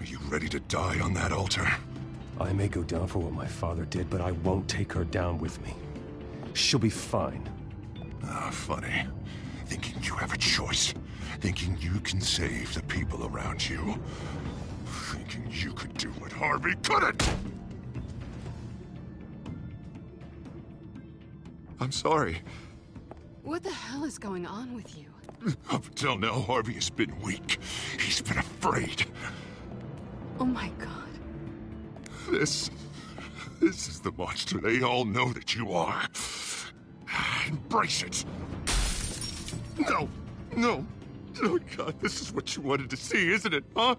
Are you ready to die on that altar? I may go down for what my father did, but I won't take her down with me. She'll be fine. Ah, funny. Thinking you have a choice. Thinking you can save the people around you. Thinking you could do what Harvey couldn't! I'm sorry. What the hell is going on with you? Up until now, Harvey has been weak. He's been afraid. Oh my God. This is the monster they all know that you are. Embrace it. No. Oh God, this is what you wanted to see, isn't it, huh?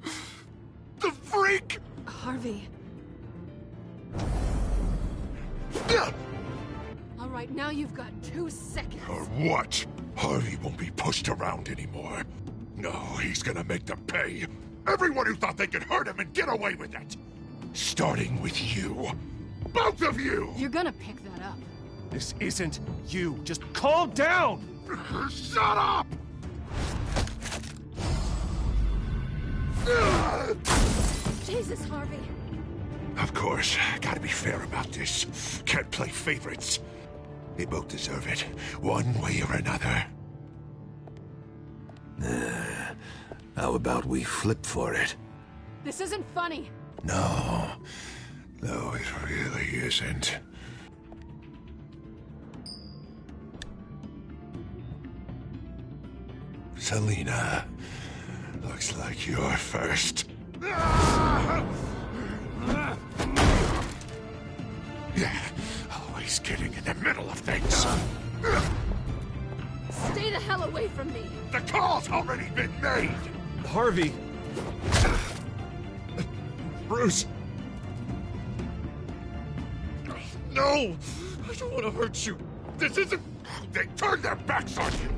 The freak! Harvey. All right, now you've got 2 seconds. Or what? Harvey won't be pushed around anymore. No, he's gonna make them pay. Everyone who thought they could hurt him and get away with it. Starting with you. Both of you! You're gonna pick that up. This isn't you. Just calm down! Shut up! Jesus, Harvey. Of course, gotta be fair about this. Can't play favorites. They both deserve it, one way or another. How about we flip for it? This isn't funny. No, it really isn't. Selina, looks like you're first. Yeah, always getting in the middle of things. Stay the hell away from me. The call's already been made. Harvey. Bruce. No, I don't want to hurt you. This isn't... They turned their backs on you.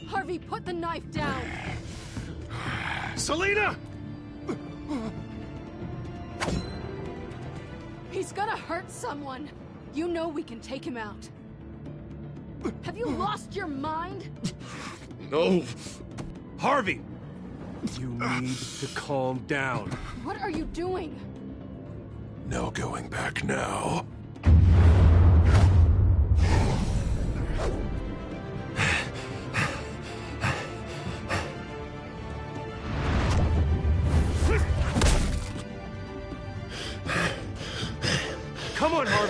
Harvey, put the knife down. Selina! He's gonna hurt someone. You know we can take him out. Have you lost your mind? No. Harvey! You need to calm down. What are you doing? No going back now.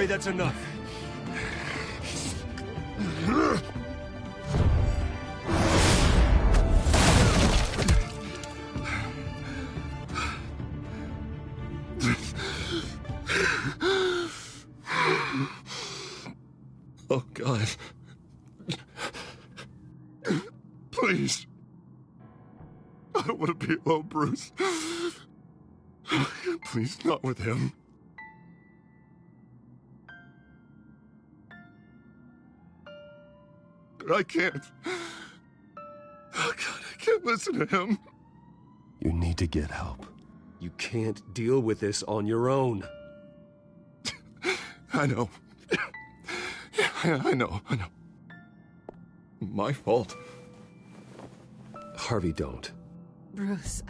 Harvey, that's enough. Oh, God. Please. I don't want to be alone, Bruce. Please, not with him. I can't. Oh, God, I can't listen to him. You need to get help. You can't deal with this on your own. I know. Yeah, I know. My fault. Harvey, don't. Bruce,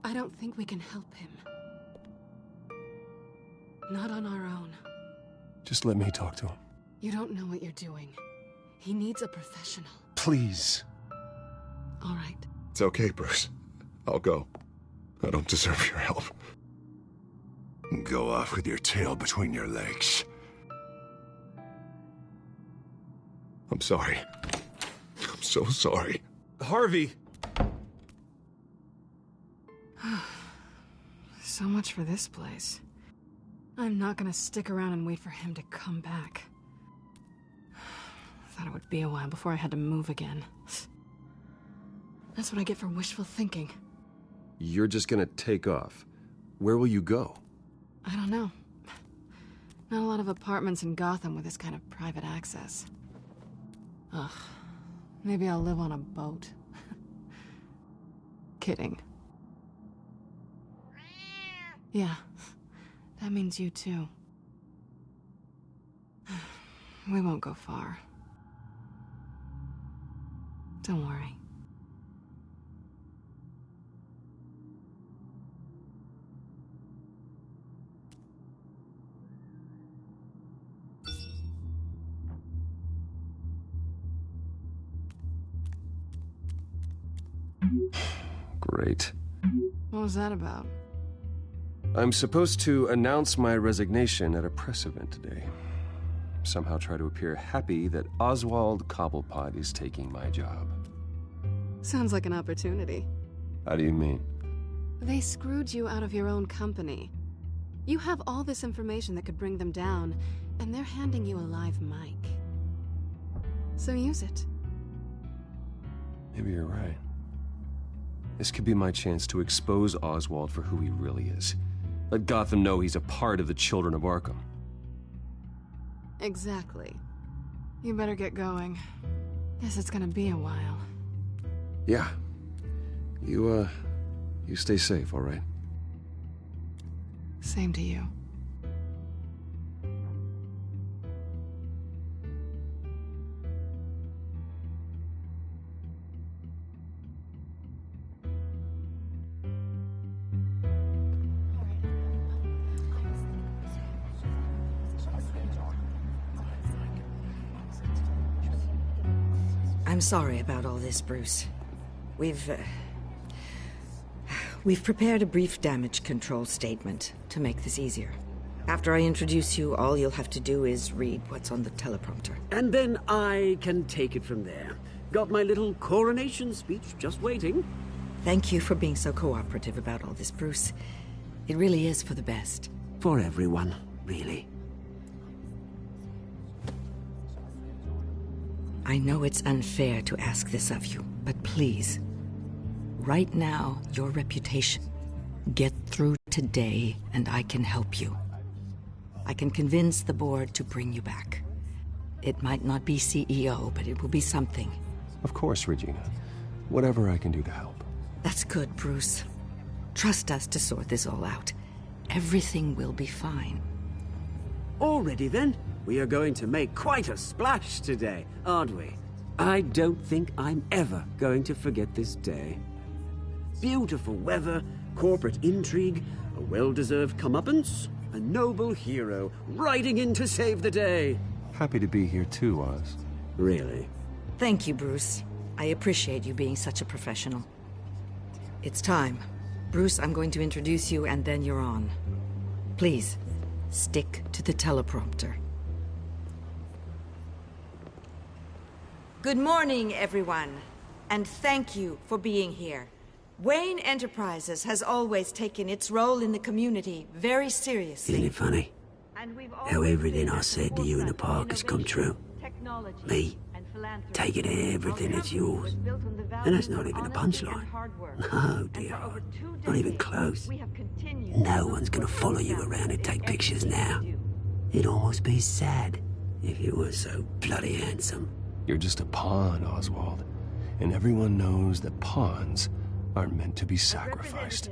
I don't think we can help him. Not on our own. Just let me talk to him. You don't know what you're doing. He needs a professional. Please. All right. It's okay, Bruce. I'll go. I don't deserve your help. Go off with your tail between your legs. I'm sorry. I'm so sorry. Harvey! So much for this place. I'm not gonna stick around and wait for him to come back. Thought it would be a while before I had to move again. That's what I get for wishful thinking. You're just gonna take off. Where will you go? I don't know. Not a lot of apartments in Gotham with this kind of private access. Ugh. Maybe I'll live on a boat. Kidding. Yeah. That means you too. We won't go far. Don't worry. Great. What was that about? I'm supposed to announce my resignation at a press event today. Somehow try to appear happy that Oswald Cobblepot is taking my job. Sounds like an opportunity. How do you mean? They screwed you out of your own company. You have all this information that could bring them down, and they're handing you a live mic. So use it. Maybe you're right. This could be my chance to expose Oswald for who he really is. Let Gotham know he's a part of the Children of Arkham. Exactly. You better get going. Guess it's gonna be a while. Yeah. You stay safe, all right? Same to you. I'm sorry about all this, Bruce. We've prepared a brief damage control statement to make this easier. After I introduce you, all you'll have to do is read what's on the teleprompter. And then I can take it from there. Got my little coronation speech just waiting. Thank you for being so cooperative about all this, Bruce. It really is for the best. For everyone, really. I know it's unfair to ask this of you, but please, right now, your reputation. Get through today, and I can help you. I can convince the board to bring you back. It might not be CEO, but it will be something. Of course, Regina. Whatever I can do to help. That's good, Bruce. Trust us to sort this all out. Everything will be fine. Already then, we are going to make quite a splash today, aren't we? I don't think I'm ever going to forget this day. Beautiful weather, corporate intrigue, a well-deserved comeuppance, a noble hero riding in to save the day. Happy to be here too, Oz. Really? Thank you, Bruce. I appreciate you being such a professional. It's time. Bruce, I'm going to introduce you and then you're on. Please, Stick to the teleprompter. Good morning, everyone, and thank you for being here. Wayne Enterprises has always taken its role in the community very seriously. Isn't it funny? How everything I said to you in the park has come true. Me, taking everything that's yours. And that's not even a punchline. No, dear. Not even close. No one's gonna follow you around and take pictures now. It'd almost be sad if you were so bloody handsome. You're just a pawn, Oswald. And everyone knows that pawns aren't meant to be sacrificed.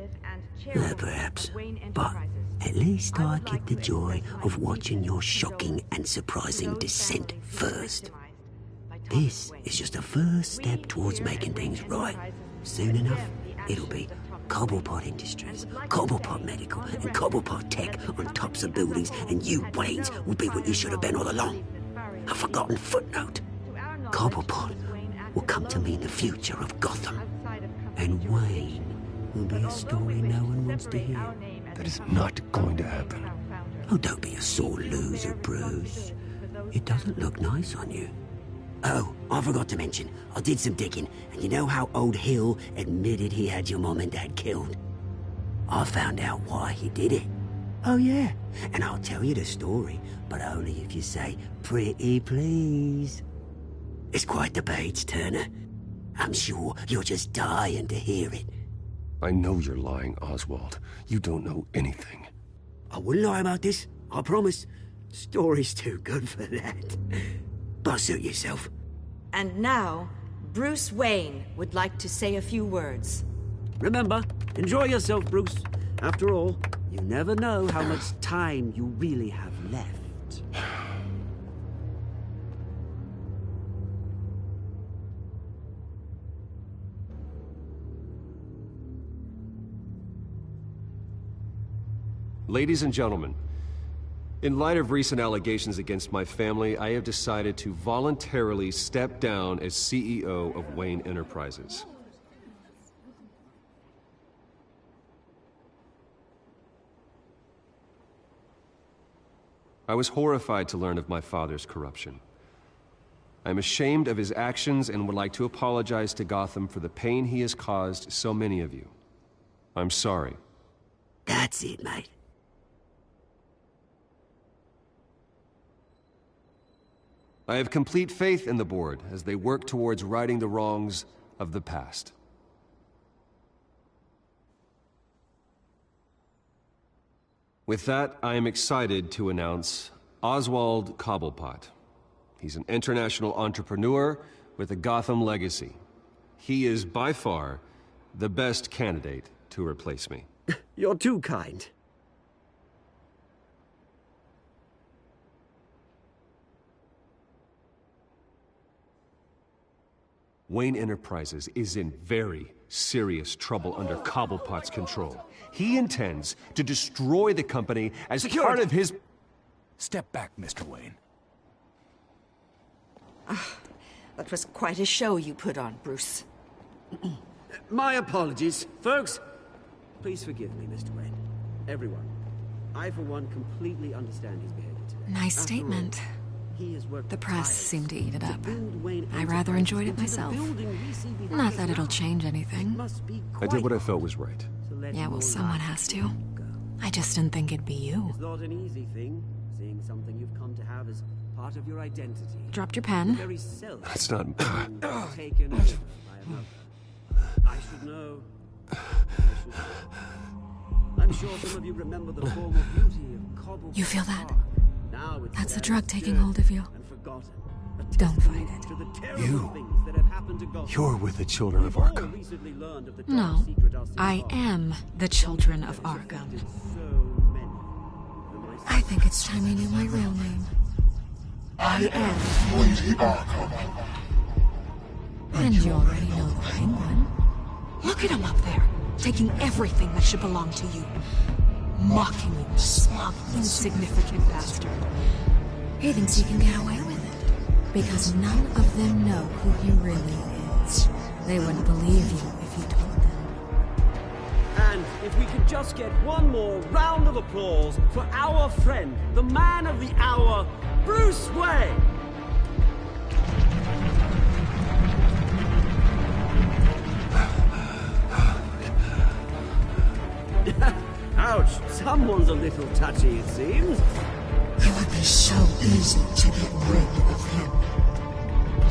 Perhaps. But at least I get the joy of watching your shocking and surprising descent first. This is just a first step towards making things right. Soon enough, it'll be Cobblepot Industries, Cobblepot Medical, and Cobblepot Tech on tops of buildings, and you, Waynes, will be what you should have been all along. A forgotten footnote. Cobblepot will come to mean the future of Gotham. And Wayne will be a story no one wants to hear. That is not going to happen. Oh, don't be a sore loser, Bruce. It doesn't look nice on you. Oh, I forgot to mention, I did some digging, and you know how old Hill admitted he had your mom and dad killed? I found out why he did it. Oh yeah, and I'll tell you the story, but only if you say, pretty please. It's quite the page, Turner. I'm sure you're just dying to hear it. I know you're lying, Oswald. You don't know anything. I wouldn't lie about this, I promise. Story's too good for that. But suit yourself. And now, Bruce Wayne would like to say a few words. Remember, enjoy yourself, Bruce. After all, you never know how much time you really have left. Ladies and gentlemen, in light of recent allegations against my family, I have decided to voluntarily step down as CEO of Wayne Enterprises. I was horrified to learn of my father's corruption. I'm ashamed of his actions and would like to apologize to Gotham for the pain he has caused so many of you. I'm sorry. That's it, mate. I have complete faith in the board as they work towards righting the wrongs of the past. With that, I am excited to announce Oswald Cobblepot. He's an international entrepreneur with a Gotham legacy. He is by far the best candidate to replace me. You're too kind. Wayne Enterprises is in very serious trouble under Cobblepot's control. He intends to destroy the company as part of his... Step back, Mr. Wayne. That was quite a show you put on, Bruce. My apologies. Folks, please forgive me, Mr. Wayne. Everyone. I, for one, completely understand his behavior today. Nice statement. The press seemed to eat it up. I rather enjoyed it myself. Not that it'll change anything. I did what I felt was right. Yeah, well, someone has to. I just didn't think it'd be you. It's not an easy thing, seeing something you've come to have as part of your identity. Dropped your pen. That's not... Taken over by another. I should know. I'm sure some of you remember the former beauty of Cobble. You feel that? Now it's That's the drug taking hold of you. Don't fight it. You're with the Children of Arkham. No, I am the Children of Arkham. I think it's time you knew my real name. I am Lady Arkham. And you already know the Penguin. Look at him up there, taking everything that should belong to you. Mocking you, smug, insignificant bastard. He thinks he can get away with it, because none of them know who he really is. They wouldn't believe you if you told them. And if we could just get one more round of applause for our friend, the man of the hour, Bruce Wayne! Ouch, someone's a little touchy, it seems. It would be so easy to get rid of him.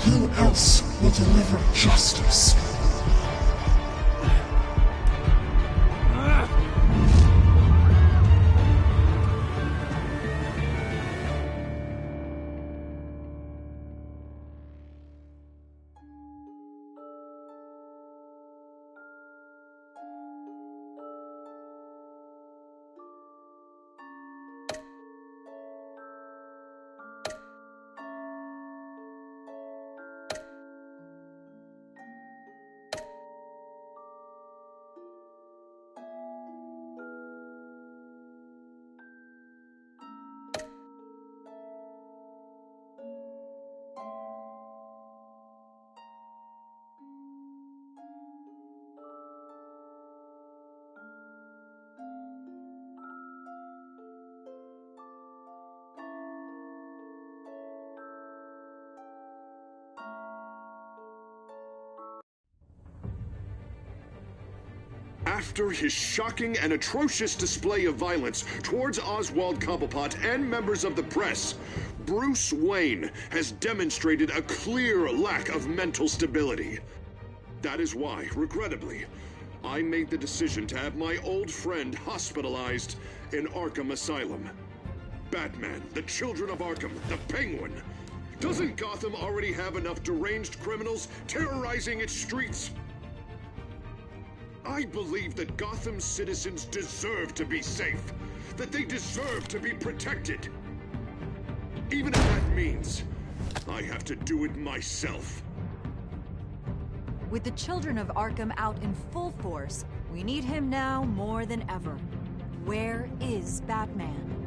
Who else will deliver justice? After his shocking and atrocious display of violence towards Oswald Cobblepot and members of the press, Bruce Wayne has demonstrated a clear lack of mental stability. That is why, regrettably, I made the decision to have my old friend hospitalized in Arkham Asylum. Batman, the Children of Arkham, the Penguin. Doesn't Gotham already have enough deranged criminals terrorizing its streets? I believe that Gotham's citizens deserve to be safe, that they deserve to be protected. Even if that means I have to do it myself. With the Children of Arkham out in full force, we need him now more than ever. Where is Batman?